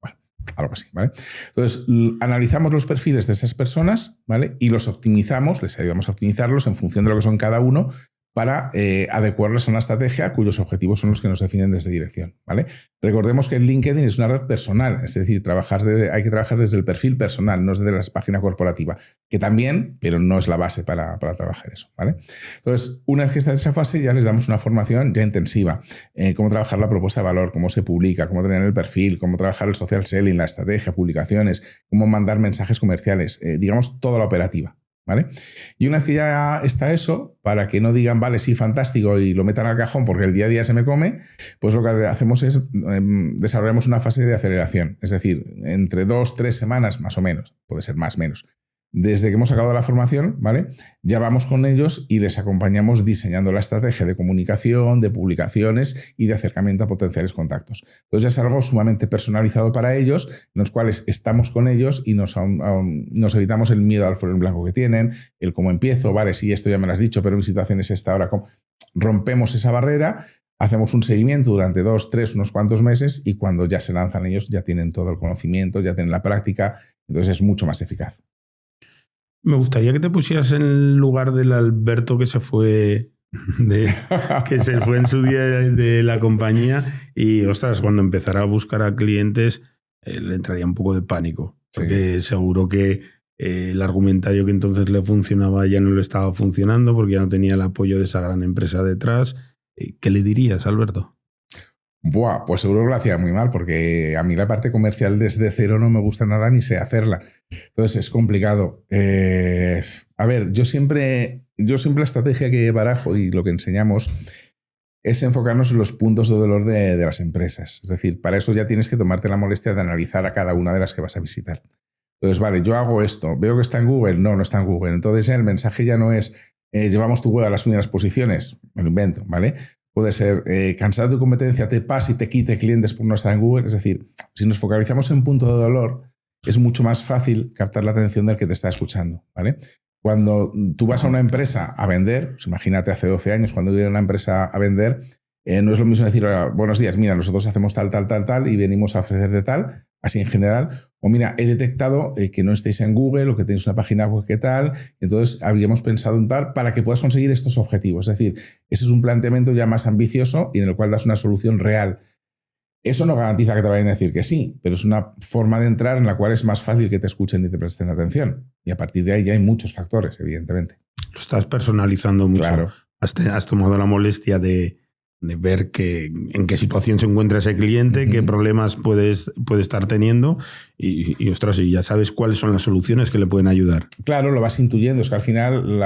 bueno, algo así, ¿vale? Entonces, analizamos los perfiles de esas personas, ¿vale? Y los optimizamos, les ayudamos a optimizarlos en función de lo que son cada uno, para adecuarlos a una estrategia cuyos objetivos son los que nos definen desde dirección, ¿vale? Recordemos que LinkedIn es una red personal, es decir, hay que trabajar desde el perfil personal, no desde la página corporativa, que también, pero no es la base para trabajar eso, ¿vale? Entonces, una vez que está en esa fase, ya les damos una formación ya intensiva, cómo trabajar la propuesta de valor, cómo se publica, cómo tener el perfil, cómo trabajar el social selling, la estrategia, publicaciones, cómo mandar mensajes comerciales, digamos, toda la operativa. ¿Vale? Y una vez que ya está eso, para que no digan, vale, sí, fantástico, y lo metan al cajón porque el día a día se me come, pues lo que hacemos es desarrollamos una fase de aceleración. Es decir, entre 2-3 semanas, más o menos, puede ser más o menos, desde que hemos acabado la formación, ¿vale? Ya vamos con ellos y les acompañamos diseñando la estrategia de comunicación, de publicaciones y de acercamiento a potenciales contactos. Entonces ya es algo sumamente personalizado para ellos, en los cuales estamos con ellos y nos evitamos el miedo al foro en blanco que tienen, el cómo empiezo, vale, sí, esto ya me lo has dicho, pero mi situación es esta, ahora rompemos esa barrera, hacemos un seguimiento durante 2, 3, unos cuantos meses y cuando ya se lanzan ellos ya tienen todo el conocimiento, ya tienen la práctica, entonces es mucho más eficaz. Me gustaría que te pusieras en el lugar del Alberto que se fue en su día de la compañía y, ostras, cuando empezara a buscar a clientes le entraría un poco de pánico. Sí. Porque seguro que el argumentario que entonces le funcionaba ya no le estaba funcionando porque ya no tenía el apoyo de esa gran empresa detrás. ¿Qué le dirías, Alberto? Buah, pues seguro que lo hacía muy mal porque a mí la parte comercial desde cero no me gusta nada ni sé hacerla. Entonces es complicado. A ver, yo siempre la estrategia que barajo y lo que enseñamos es enfocarnos en los puntos de dolor de las empresas. Es decir, para eso ya tienes que tomarte la molestia de analizar a cada una de las que vas a visitar. Entonces, vale, yo hago esto, veo que está en Google, no está en Google. Entonces el mensaje ya no es llevamos tu web a las primeras posiciones, me lo invento, ¿vale? Puede ser cansado de tu competencia, te pase y te quite clientes por no estar en Google. Es decir, si nos focalizamos en punto de dolor, es mucho más fácil captar la atención del que te está escuchando, ¿vale? Cuando tú vas a una empresa a vender, pues imagínate hace 12 años cuando iba a una empresa a vender, no es lo mismo decir, buenos días, mira, nosotros hacemos tal y venimos a ofrecerte tal, así en general, o mira, he detectado que no estéis en Google o que tenéis una página web que tal, entonces habíamos pensado en tal para que puedas conseguir estos objetivos. Es decir, ese es un planteamiento ya más ambicioso y en el cual das una solución real. Eso no garantiza que te vayan a decir que sí, pero es una forma de entrar en la cual es más fácil que te escuchen y te presten atención. Y a partir de ahí ya hay muchos factores, evidentemente. Lo estás personalizando mucho. Claro. Has tomado la molestia de ver en qué situación se encuentra ese cliente, qué problemas puede estar teniendo y ostras, y ya sabes cuáles son las soluciones que le pueden ayudar. Claro, lo vas intuyendo. Es que al final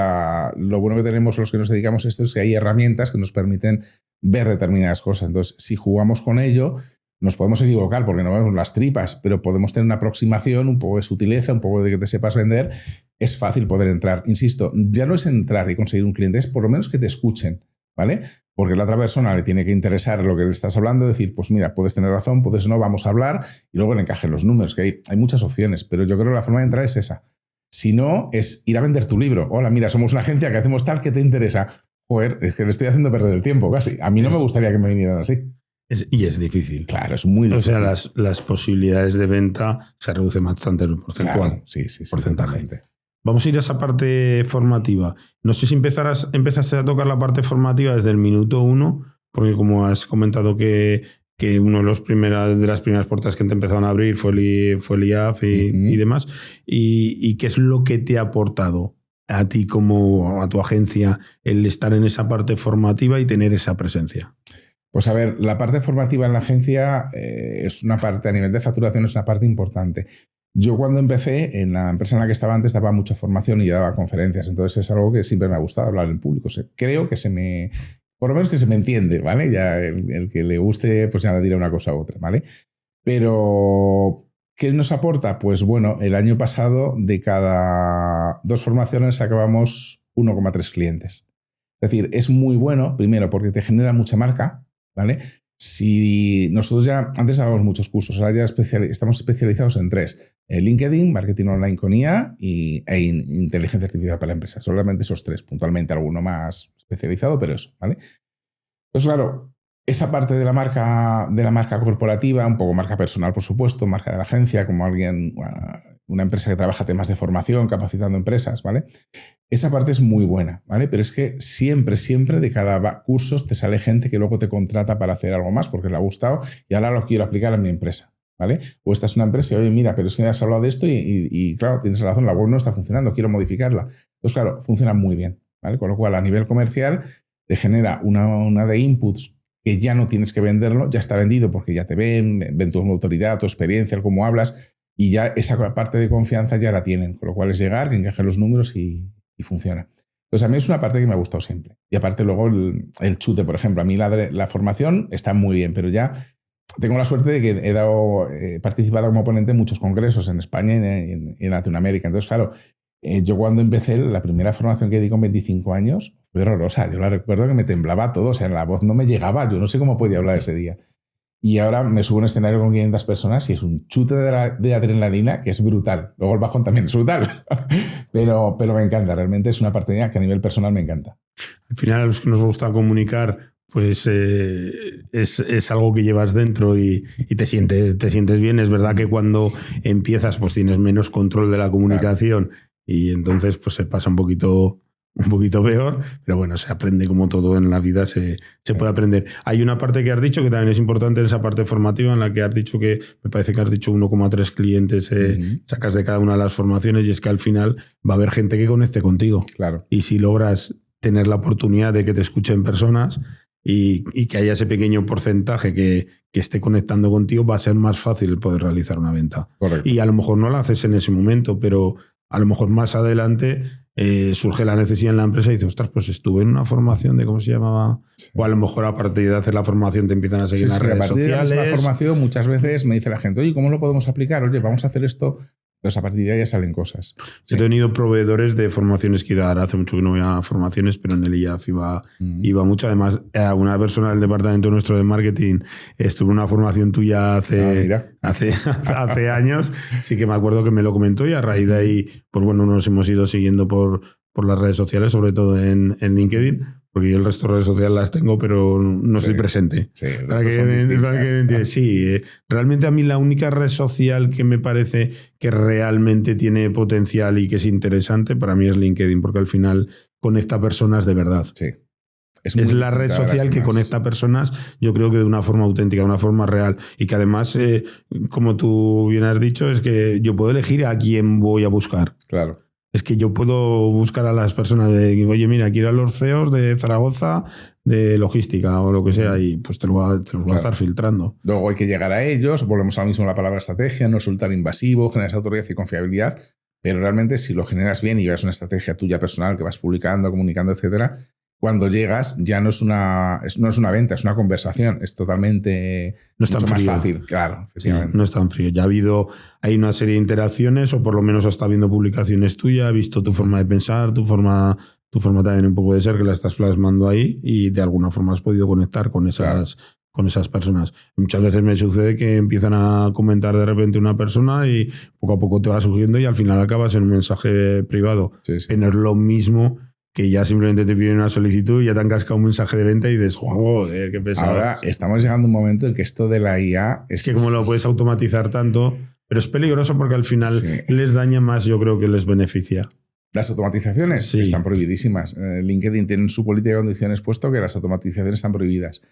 lo bueno que tenemos los que nos dedicamos a esto es que hay herramientas que nos permiten ver determinadas cosas. Entonces, si jugamos con ello, nos podemos equivocar porque no vemos las tripas, pero podemos tener una aproximación, un poco de sutileza, un poco de que te sepas vender. Es fácil poder entrar. Insisto, ya no es entrar y conseguir un cliente, es por lo menos que te escuchen, ¿vale? Porque la otra persona le tiene que interesar lo que le estás hablando, decir, pues mira, puedes tener razón, puedes no, vamos a hablar, y luego le encajen los números, que hay muchas opciones, pero yo creo que la forma de entrar es esa. Si no, es ir a vender tu libro. Hola, mira, somos una agencia que hacemos tal, ¿qué te interesa? Joder, es que le estoy haciendo perder el tiempo casi. A mí no me gustaría que me vinieran así. Y es difícil. Claro, es muy difícil. O sea, las posibilidades de venta se reducen bastante el porcentual. Claro, sí, porcentaje. Vamos a ir a esa parte formativa. No sé si empezaste a tocar la parte formativa desde el minuto 1, porque como has comentado que uno de las primeras puertas que te empezaron a abrir fue el IAF y demás. ¿Y qué es lo que te ha aportado a ti como a tu agencia el estar en esa parte formativa y tener esa presencia? Pues a ver, la parte formativa en la agencia es una parte, a nivel de facturación, es una parte importante. Yo cuando empecé, en la empresa en la que estaba antes, daba mucha formación y daba conferencias. Entonces es algo que siempre me ha gustado, hablar en público. Creo que por lo menos que se me entiende, ¿vale? Ya el que le guste, pues ya me dirá una cosa u otra, ¿vale? Pero ¿qué nos aporta? Pues bueno, el año pasado de cada 2 formaciones acabamos 1,3 clientes. Es decir, es muy bueno, primero, porque te genera mucha marca, ¿vale? Si nosotros ya antes dábamos muchos cursos, ahora ya estamos especializados en 3. LinkedIn, marketing online con IA e inteligencia artificial para la empresa. Solamente esos 3, puntualmente alguno más especializado, pero eso, ¿vale? Pues claro, esa parte de la marca corporativa, un poco marca personal, por supuesto, marca de la agencia, como alguien una empresa que trabaja temas de formación, capacitando empresas, ¿vale? Esa parte es muy buena, ¿vale? Pero es que siempre de cada curso te sale gente que luego te contrata para hacer algo más porque le ha gustado y ahora lo quiero aplicar en mi empresa, ¿vale? O esta es una empresa y, oye, mira, pero es que me has hablado de esto y claro, tienes razón, la web no está funcionando, quiero modificarla. Entonces, claro, funciona muy bien, ¿vale? Con lo cual, a nivel comercial, te genera una de inputs que ya no tienes que venderlo, ya está vendido porque ya te ven tu autoridad, tu experiencia, el cómo hablas, y ya esa parte de confianza ya la tienen, con lo cual es llegar, que encajen los números y funciona. Entonces a mí es una parte que me ha gustado siempre. Y aparte luego el chute, por ejemplo, a mí la formación está muy bien, pero ya tengo la suerte de que he participado como ponente en muchos congresos en España y en Latinoamérica. Entonces, claro, yo cuando empecé, la primera formación que di con 25 años fue horrorosa. Yo la recuerdo que me temblaba todo, o sea, la voz no me llegaba, yo no sé cómo podía hablar ese día. Y ahora me subo a un escenario con 500 personas y es un chute de adrenalina que es brutal. Luego el bajón también es brutal, pero me encanta. Realmente es una parte que a nivel personal me encanta. Al final, a los que nos gusta comunicar, pues es algo que llevas dentro y te sientes bien. Es verdad que cuando empiezas, pues tienes menos control de la comunicación, claro, y entonces pues se pasa un poquito peor, pero bueno, se aprende como todo en la vida, se puede aprender. Hay una parte que has dicho que también es importante en esa parte formativa, en la que has dicho que, me parece que has dicho 1,3 clientes sacas de cada una de las formaciones, y es que al final va a haber gente que conecte contigo. Claro. Y si logras tener la oportunidad de que te escuchen personas y que haya ese pequeño porcentaje que esté conectando contigo, va a ser más fácil el poder realizar una venta. Correcto. Y a lo mejor no la haces en ese momento, pero a lo mejor más adelante surge la necesidad en la empresa y dices, ostras, pues estuve en una formación de cómo se llamaba. Sí. O a lo mejor a partir de hacer la formación te empiezan a seguir en las redes sociales. A partir de la formación muchas veces me dice la gente, oye, ¿cómo lo podemos aplicar? Oye, vamos a hacer esto. Entonces a partir de ahí ya salen cosas. He tenido proveedores de formaciones que dar. Hace mucho que no voy a formaciones, pero en el IAF iba mucho. Además, una persona del departamento nuestro de marketing estuvo en una formación tuya hace años. Sí que me acuerdo que me lo comentó y a raíz de ahí, pues bueno, nos hemos ido siguiendo por las redes sociales, sobre todo en LinkedIn, porque yo el resto de redes sociales las tengo, pero no estoy presente. Sí, sí, realmente a mí la única red social que me parece que realmente tiene potencial y que es interesante para mí es LinkedIn, porque al final conecta personas de verdad. Sí. Es la red social que conecta personas, yo creo que de una forma auténtica, de una forma real, y que además, como tú bien has dicho, es que yo puedo elegir a quién voy a buscar. Claro. Es que yo puedo buscar a las personas de, oye, mira, quiero a los CEOs de Zaragoza de logística o lo que sea, y pues te los voy a estar filtrando. Luego hay que llegar a ellos, volvemos ahora mismo a la palabra estrategia, no resultar invasivo, generar autoridad y confiabilidad, pero realmente si lo generas bien y llevas una estrategia tuya personal que vas publicando, comunicando, etcétera, cuando llegas ya no es una venta, es una conversación, es totalmente mucho más fácil, claro, efectivamente. Sí, no es tan frío. Ya hay una serie de interacciones, o por lo menos está viendo publicaciones tuyas, ha visto tu forma de pensar, tu forma también un poco de ser, que la estás plasmando ahí, y de alguna forma has podido conectar con esas personas. Muchas veces me sucede que empiezan a comentar de repente una persona y poco a poco te va surgiendo y al final acabas en un mensaje privado. Sí, sí. Que no es lo mismo que ya simplemente te piden una solicitud y ya te han cascado un mensaje de venta y dices, joder, qué pesado. Ahora estamos llegando a un momento en que esto de la IA... Es que como lo puedes automatizar tanto, pero es peligroso porque al final les daña más, yo creo que les beneficia. Las automatizaciones están prohibidísimas. LinkedIn tiene en su política de condiciones puesto que las automatizaciones están prohibidas.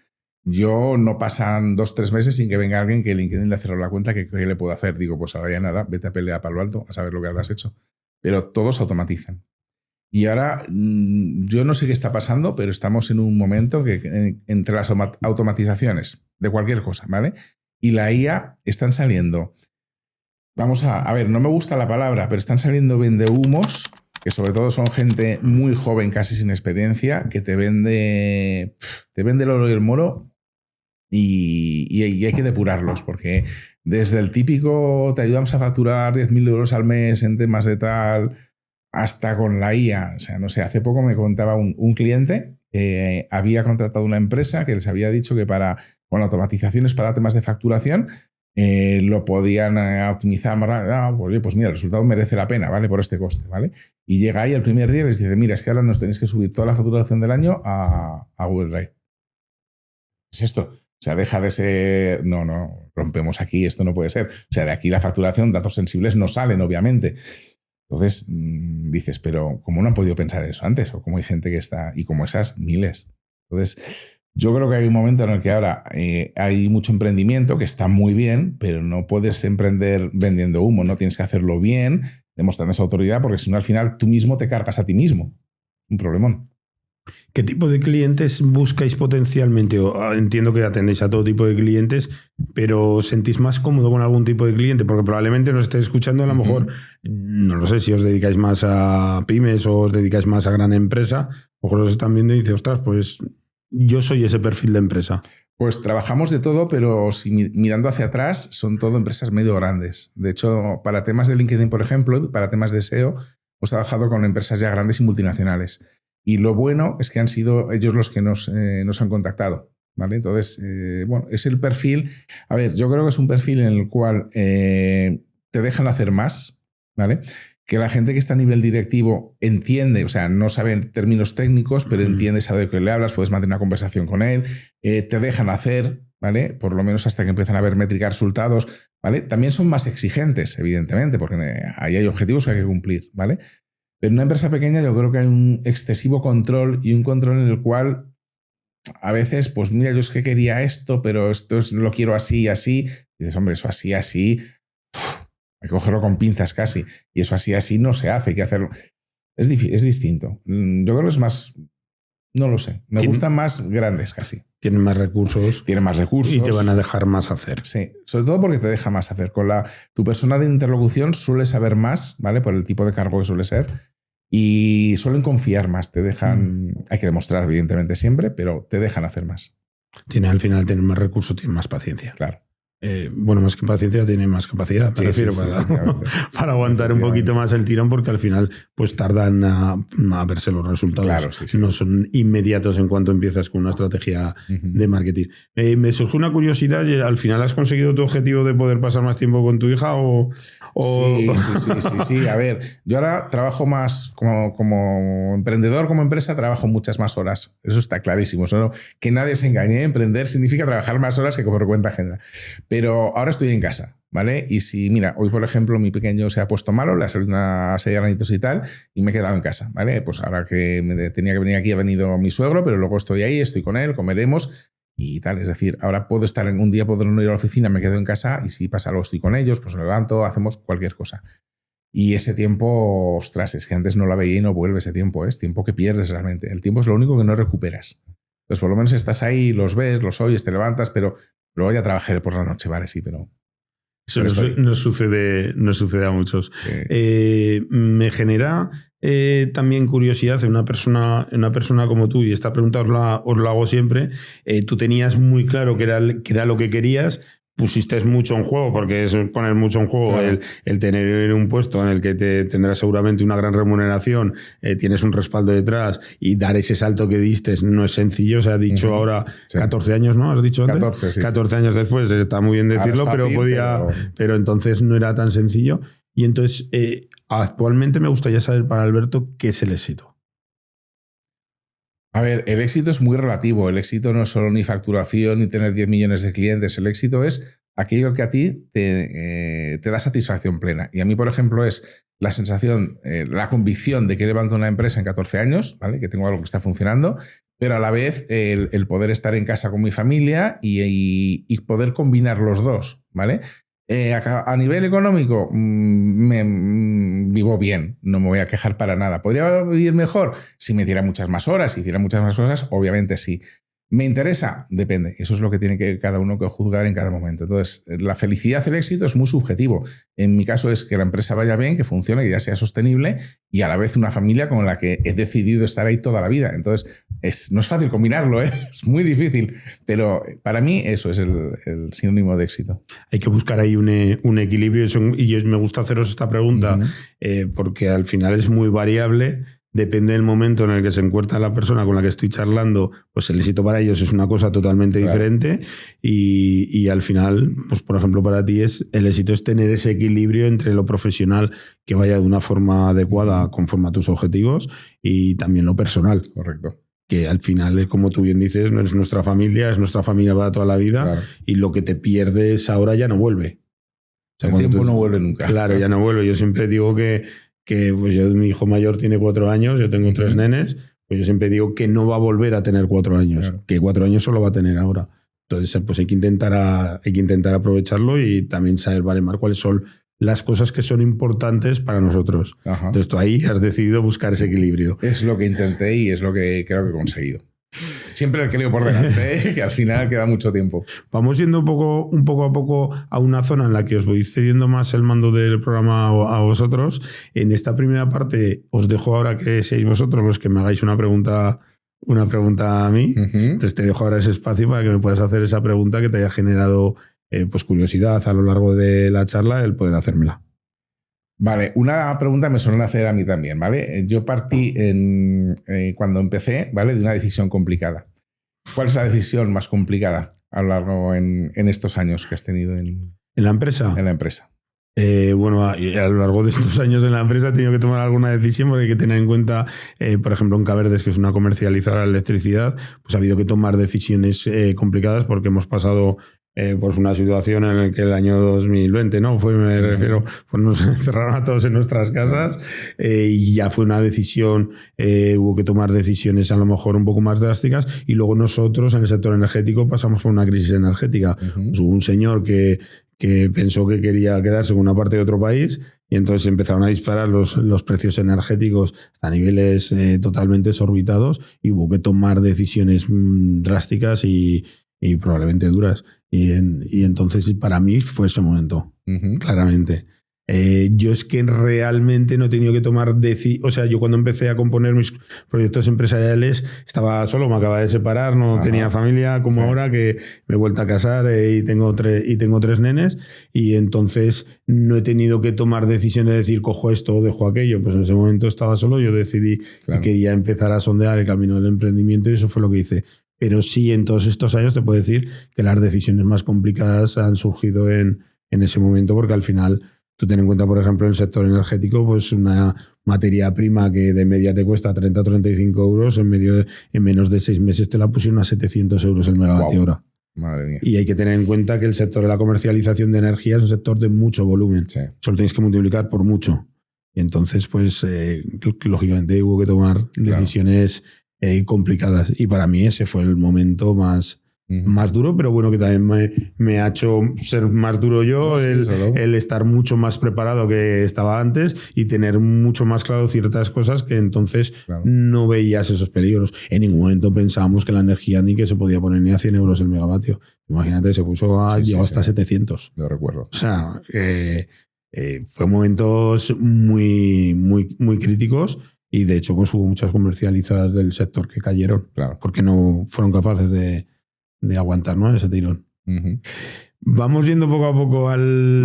Yo no pasan 2-3 meses sin que venga alguien que LinkedIn le ha cerrado la cuenta, ¿qué le puedo hacer? Digo, pues ahora ya nada, vete a pelear a Palo Alto a saber lo que habrás hecho. Pero todos automatizan. Y ahora, yo no sé qué está pasando, pero estamos en un momento que entre las automatizaciones de cualquier cosa, ¿vale? Y la IA están saliendo, vamos a ver, no me gusta la palabra, pero están saliendo vendehumos, que sobre todo son gente muy joven, casi sin experiencia, que te vende el oro y el moro, y hay que depurarlos, porque desde el típico te ayudamos a facturar 10.000 euros al mes en temas de tal, hasta con la IA. O sea, no sé, hace poco me contaba un cliente que había contratado una empresa que les había dicho que con automatizaciones para temas de facturación lo podían optimizar. Pues mira, el resultado merece la pena, ¿vale? Por este coste, ¿vale? Y llega ahí el primer día y les dice, mira, es que ahora nos tenéis que subir toda la facturación del año a Google Drive. ¿Qué es esto? O sea, deja de ser, no, rompemos aquí, esto no puede ser. O sea, de aquí la facturación, datos sensibles no salen, obviamente. Entonces dices, pero ¿cómo no han podido pensar eso antes? O cómo hay gente que está, y como esas, miles. Entonces, yo creo que hay un momento en el que ahora hay mucho emprendimiento que está muy bien, pero no puedes emprender vendiendo humo, no tienes que hacerlo bien, demostrando esa autoridad, porque si no al final tú mismo te cargas a ti mismo. Un problemón. ¿Qué tipo de clientes buscáis potencialmente? Entiendo que atendéis a todo tipo de clientes, pero ¿os sentís más cómodo con algún tipo de cliente? Porque probablemente nos estéis escuchando, a lo mejor, no lo sé, si os dedicáis más a pymes o os dedicáis más a gran empresa, a lo mejor os están viendo y dicen, ostras, pues yo soy ese perfil de empresa. Pues trabajamos de todo, pero si mirando hacia atrás, son todo empresas medio grandes. De hecho, para temas de LinkedIn, por ejemplo, y para temas de SEO, hemos trabajado con empresas ya grandes y multinacionales. Y lo bueno es que han sido ellos los que nos han contactado, ¿vale? Entonces, bueno, es el perfil. A ver, yo creo que es un perfil en el cual te dejan hacer más, ¿vale? Que la gente que está a nivel directivo entiende, o sea, no sabe términos técnicos, pero entiende, sabe de qué le hablas, puedes mantener una conversación con él, te dejan hacer, ¿vale? Por lo menos hasta que empiezan a ver métricas, resultados, ¿vale? También son más exigentes, evidentemente, porque ahí hay objetivos que hay que cumplir, ¿vale? Pero en una empresa pequeña yo creo que hay un excesivo control y un control en el cual a veces, pues mira, yo es que quería esto, pero esto lo quiero así y así. Y dices, hombre, eso así, así, hay que cogerlo con pinzas casi. Y eso así, así no se hace, hay que hacerlo. Es distinto. Yo creo que es más, no lo sé, me gustan más grandes casi. Tienen más recursos. Tienen más recursos. Y te van a dejar más hacer. Sí, sobre todo porque te deja más hacer. Con tu persona de interlocución suele saber más, ¿vale? Por el tipo de cargo que suele ser. Y suelen confiar más, te dejan, hay que demostrar evidentemente siempre, pero te dejan hacer más. Al final tienen más recursos, tienen más paciencia. Claro. Bueno, más que paciencia, tienen más capacidad, me refiero, para aguantar un poquito más el tirón, porque al final pues tardan a verse los resultados. Claro, no son inmediatos en cuanto empiezas con una estrategia de marketing. Me surgió una curiosidad, ¿al final has conseguido tu objetivo de poder pasar más tiempo con tu hija? Sí. A ver, yo ahora trabajo más como emprendedor, como empresa, trabajo muchas más horas. Eso está clarísimo. Solo que nadie se engañe. Emprender significa trabajar más horas que por cuenta ajena. Pero ahora estoy en casa, ¿vale? Y si, mira, hoy por ejemplo mi pequeño se ha puesto malo, le ha salido una serie de granitos y tal, y me he quedado en casa, ¿vale? Pues ahora que tenía que venir aquí ha venido mi suegro, pero luego estoy ahí, estoy con él, comeremos y tal. Es decir, ahora puedo estar un día, puedo no ir a la oficina, me quedo en casa y si pasa algo estoy con ellos, pues me levanto, hacemos cualquier cosa. Y ese tiempo, ostras, es que antes no la veía y no vuelve ese tiempo, es tiempo que pierdes realmente. El tiempo es lo único que no recuperas. Pues por lo menos estás ahí, los ves, los oyes, te levantas, pero luego ya trabajaré por la noche, vale, sí, pero... Eso nos sucede a muchos. Me genera también curiosidad en una persona como tú, y esta pregunta os la hago siempre. Tú tenías muy claro que era lo que querías, pusiste mucho en juego, porque es poner mucho en juego, claro. el tener un puesto en el que tendrás seguramente una gran remuneración, tienes un respaldo detrás, y dar ese salto que diste no es sencillo. Se ha dicho ahora 14 años, ¿no? ¿Has dicho antes? 14, sí. 14 años después, está muy bien decirlo, fácil, pero entonces no era tan sencillo. Y entonces, actualmente me gustaría saber para Alberto qué es el éxito. A ver, el éxito es muy relativo. El éxito no es solo ni facturación ni tener 10 millones de clientes. El éxito es aquello que a ti te da satisfacción plena. Y a mí, por ejemplo, es la sensación, la convicción de que levanto una empresa en 14 años, ¿vale? Que tengo algo que está funcionando, pero a la vez el poder estar en casa con mi familia y poder combinar los dos, ¿vale? A nivel económico vivo bien, no me voy a quejar para nada. ¿Podría vivir mejor? Si me diera muchas más horas, si hiciera muchas más cosas, obviamente sí. ¿Me interesa? Depende. Eso es lo que tiene que cada uno que juzgar en cada momento. Entonces, la felicidad, el éxito es muy subjetivo. En mi caso es que la empresa vaya bien, que funcione, que ya sea sostenible y a la vez una familia con la que he decidido estar ahí toda la vida. Entonces, no es fácil combinarlo, ¿eh? Es muy difícil. Pero para mí eso es el sinónimo de éxito. Hay que buscar ahí un equilibrio y me gusta haceros esta pregunta porque al final es muy variable. Depende del momento en el que se encuentra la persona con la que estoy charlando, pues el éxito para ellos es una cosa totalmente diferente y al final, pues por ejemplo para ti el éxito es tener ese equilibrio entre lo profesional que vaya de una forma adecuada conforme a tus objetivos y también lo personal. Correcto. que al final, como tú bien dices, no es nuestra familia para toda la vida, Claro. y lo que te pierdes ahora ya no vuelve. O sea, El cuando tiempo no vuelve nunca. Claro, ya no vuelve. Yo siempre digo que pues mi hijo mayor tiene 4 años, yo tengo 3 nenes, pues yo siempre digo que no va a volver a tener 4 años, Claro. que 4 años solo va a tener ahora. Entonces, pues hay que intentar aprovecharlo y también saber baremar cuáles son las cosas que son importantes para nosotros. Ajá. Entonces tú ahí has decidido buscar ese equilibrio. Es lo que intenté y es lo que creo que he conseguido. Siempre el que leo por delante, que al final queda mucho tiempo. Vamos yendo un poco a poco a una zona en la que os voy cediendo más el mando del programa a vosotros. En esta primera parte os dejo ahora que seáis vosotros los que me hagáis una pregunta a mí. Entonces te dejo ahora ese espacio para que me puedas hacer esa pregunta que te haya generado pues curiosidad a lo largo de la charla, el poder hacérmela. Vale, una pregunta me suelen hacer a mí también, ¿vale? Yo partí cuando empecé, ¿vale? De una decisión complicada. ¿Cuál es la decisión más complicada a lo largo en estos años que has tenido en la empresa? En la empresa. Bueno, a lo largo de estos años en la empresa he tenido que tomar alguna decisión porque hay que tener en cuenta, por ejemplo, en Caverdes, que es una comercializadora de electricidad, pues ha habido que tomar decisiones complicadas porque hemos pasado pues una situación en la que el año 2020, ¿no? Me refiero, pues nos encerraron a todos en nuestras casas, y ya fue una decisión, hubo que tomar decisiones a lo mejor un poco más drásticas, y luego nosotros en el sector energético pasamos por una crisis energética. Pues hubo un señor que pensó que quería quedarse en una parte de otro país y entonces empezaron a disparar los precios energéticos hasta niveles totalmente desorbitados y hubo que tomar decisiones drásticas y probablemente duras. Y entonces para mí fue ese momento, claramente. Yo es que realmente no he tenido que tomar o sea, yo cuando empecé a componer mis proyectos empresariales estaba solo, me acababa de separar, no tenía familia como ahora, que me he vuelto a casar y tengo 3 nenes, y entonces no he tenido que tomar decisiones de decir cojo esto o dejo aquello. Pues en ese momento estaba solo, yo decidí que quería empezar a sondear el camino del emprendimiento y eso fue lo que hice. Pero sí, en todos estos años te puedo decir que las decisiones más complicadas han surgido en ese momento, porque al final tú ten en cuenta, por ejemplo, en el sector energético, pues una materia prima que de media te cuesta 30 o 35 euros, en menos de 6 meses te la pusieron a 700 euros el megavatio hora. Madre mía. Y hay que tener en cuenta que el sector de la comercialización de energía es un sector de mucho volumen. Sí. Solo tienes que multiplicar por mucho. Y entonces, pues, lógicamente hubo que tomar decisiones complicadas. Y para mí ese fue el momento más duro, pero bueno, que también me ha hecho ser más duro yo, el estar mucho más preparado que estaba antes y tener mucho más claro ciertas cosas que entonces no veías esos peligros. En ningún momento pensábamos que la energía ni que se podía poner ni a 100 euros el megavatio. Imagínate, se puso llegó hasta 700. Lo recuerdo. O sea, fue momentos muy, muy, muy críticos. Y de hecho, pues hubo muchas comercializadas del sector que cayeron, porque no fueron capaces de aguantar, ¿no?, ese tirón. Vamos yendo poco a poco al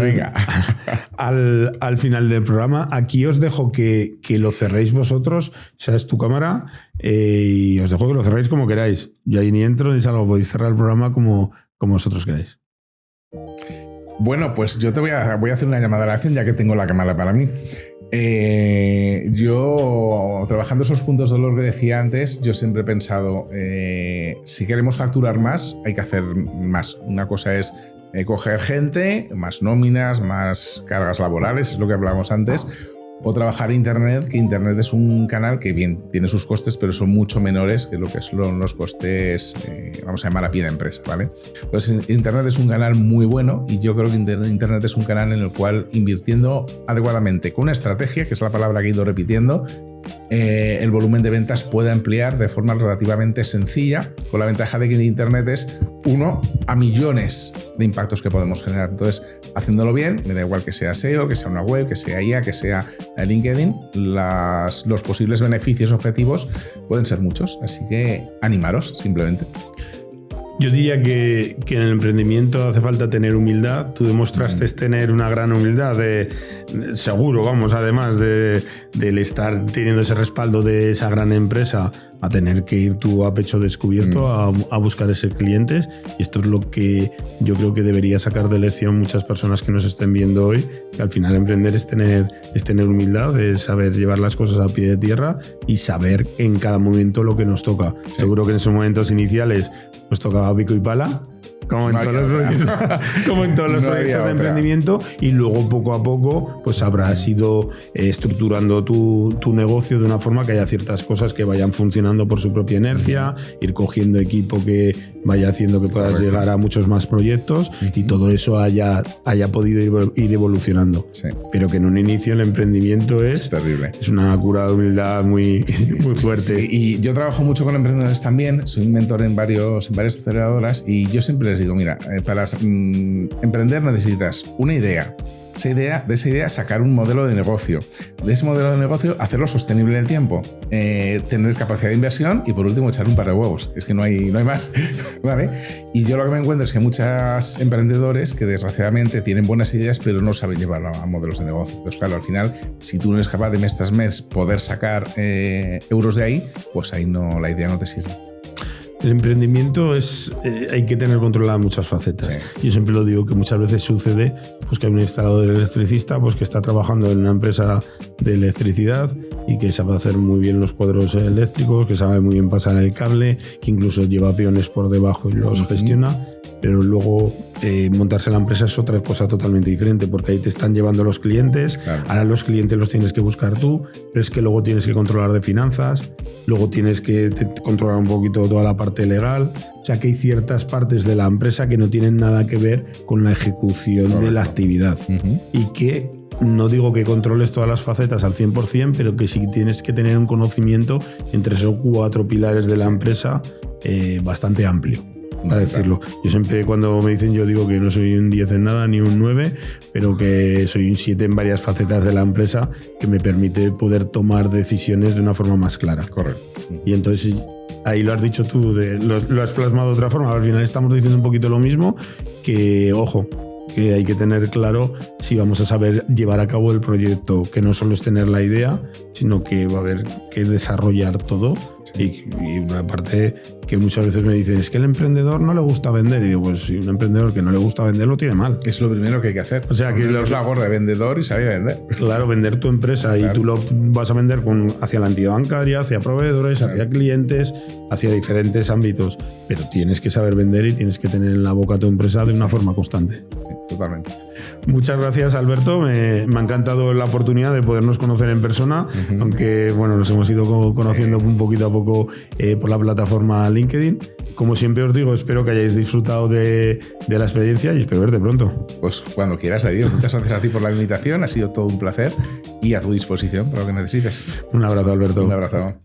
final del programa. Aquí os dejo que lo cerréis vosotros, esa es tu cámara, y os dejo que lo cerréis como queráis. Yo ahí ni entro ni salgo, podéis cerrar el programa como vosotros queráis. Bueno, pues yo voy a hacer una llamada a la acción ya que tengo la cámara para mí. Yo, trabajando esos puntos de dolor que decía antes, yo siempre he pensado, si queremos facturar más, hay que hacer más. Una cosa es coger gente, más nóminas, más cargas laborales, es lo que hablábamos antes, o trabajar Internet, que Internet es un canal que bien tiene sus costes, pero son mucho menores que lo que son los costes, vamos a llamar a pie de empresa, ¿vale? Entonces, Internet es un canal muy bueno y yo creo que Internet es un canal en el cual, invirtiendo adecuadamente con una estrategia, que es la palabra que he ido repitiendo, el volumen de ventas puede ampliar de forma relativamente sencilla, con la ventaja de que Internet es 1 a millones de impactos que podemos generar. Entonces, haciéndolo bien, me da igual que sea SEO, que sea una web, que sea IA, que sea LinkedIn, los posibles beneficios objetivos pueden ser muchos. Así que animaros, simplemente. Yo diría que en el emprendimiento hace falta tener humildad. Tú demostraste tener una gran humildad, seguro, vamos, además del estar teniendo ese respaldo de esa gran empresa, a tener que ir tú a pecho descubierto a buscar esos clientes. Y esto es lo que yo creo que debería sacar de lección muchas personas que nos estén viendo hoy, que al final emprender es tener humildad, es saber llevar las cosas a pie de tierra y saber en cada momento lo que nos toca. Sí. Seguro que en esos momentos iniciales nos tocaba pico y pala, como en todos los proyectos de emprendimiento, y luego poco a poco pues habrás ido estructurando tu negocio de una forma que haya ciertas cosas que vayan funcionando por su propia inercia, ir cogiendo equipo que vaya haciendo que puedas llegar a muchos más proyectos y todo eso haya podido ir evolucionando. Sí. Pero que en un inicio el emprendimiento es terrible. Es una cura de humildad muy fuerte. Sí. Y yo trabajo mucho con emprendedores también, soy un mentor en varias aceleradoras, y yo siempre les digo, mira, para emprender necesitas una idea. De esa idea sacar un modelo de negocio. De ese modelo de negocio hacerlo sostenible en el tiempo. Tener capacidad de inversión y por último echar un par de huevos. Es que no hay más. ¿Vale? Y yo lo que me encuentro es que muchos emprendedores que desgraciadamente tienen buenas ideas pero no saben llevarlo a modelos de negocio. Entonces claro, al final si tú no eres capaz de mes tras mes poder sacar euros de ahí, pues ahí la idea no te sirve. El emprendimiento hay que tener controladas muchas facetas. Sí. Yo siempre lo digo, que muchas veces sucede pues que hay un instalador electricista pues que está trabajando en una empresa de electricidad y que sabe hacer muy bien los cuadros eléctricos, que sabe muy bien pasar el cable, que incluso lleva peones por debajo y los gestiona. Pero luego montarse la empresa es otra cosa totalmente diferente, porque ahí te están llevando los clientes, claro. Ahora los clientes los tienes que buscar tú, pero es que luego tienes que controlar de finanzas, luego tienes que controlar un poquito toda la parte legal, o sea que hay ciertas partes de la empresa que no tienen nada que ver con la ejecución de la actividad y que no digo que controles todas las facetas al 100%, pero que sí tienes que tener un conocimiento entre esos 4 pilares de la empresa bastante amplio. Para decirlo. Yo siempre cuando me dicen, yo digo que no soy un 10 en nada ni un 9, pero que soy un 7 en varias facetas de la empresa, que me permite poder tomar decisiones de una forma más clara. Correcto. Y entonces ahí lo has dicho tú, lo has plasmado de otra forma. Al final estamos diciendo un poquito lo mismo, que ojo, que hay que tener claro si vamos a saber llevar a cabo el proyecto, que no solo es tener la idea, sino que va a haber que desarrollar todo. Sí. Y una parte que muchas veces me dicen, es que el emprendedor no le gusta vender. Y digo, pues si un emprendedor que no le gusta vender lo tiene mal. Es lo primero que hay que hacer. O sea, que es la gorra de vendedor y saber vender. Claro, vender tu empresa, claro. Y tú lo vas a vender hacia la entidad bancaria, hacia proveedores, claro. Hacia clientes, hacia diferentes ámbitos. Pero tienes que saber vender y tienes que tener en la boca tu empresa de una forma constante. Totalmente. Muchas gracias, Alberto. Me ha encantado la oportunidad de podernos conocer en persona, aunque bueno, nos hemos ido conociendo un poquito a poco por la plataforma LinkedIn. Como siempre os digo, espero que hayáis disfrutado de la experiencia y espero verte pronto. Pues cuando quieras, adiós. Muchas gracias a ti por la invitación, ha sido todo un placer y a tu disposición para lo que necesites. Un abrazo, Alberto. Un abrazo.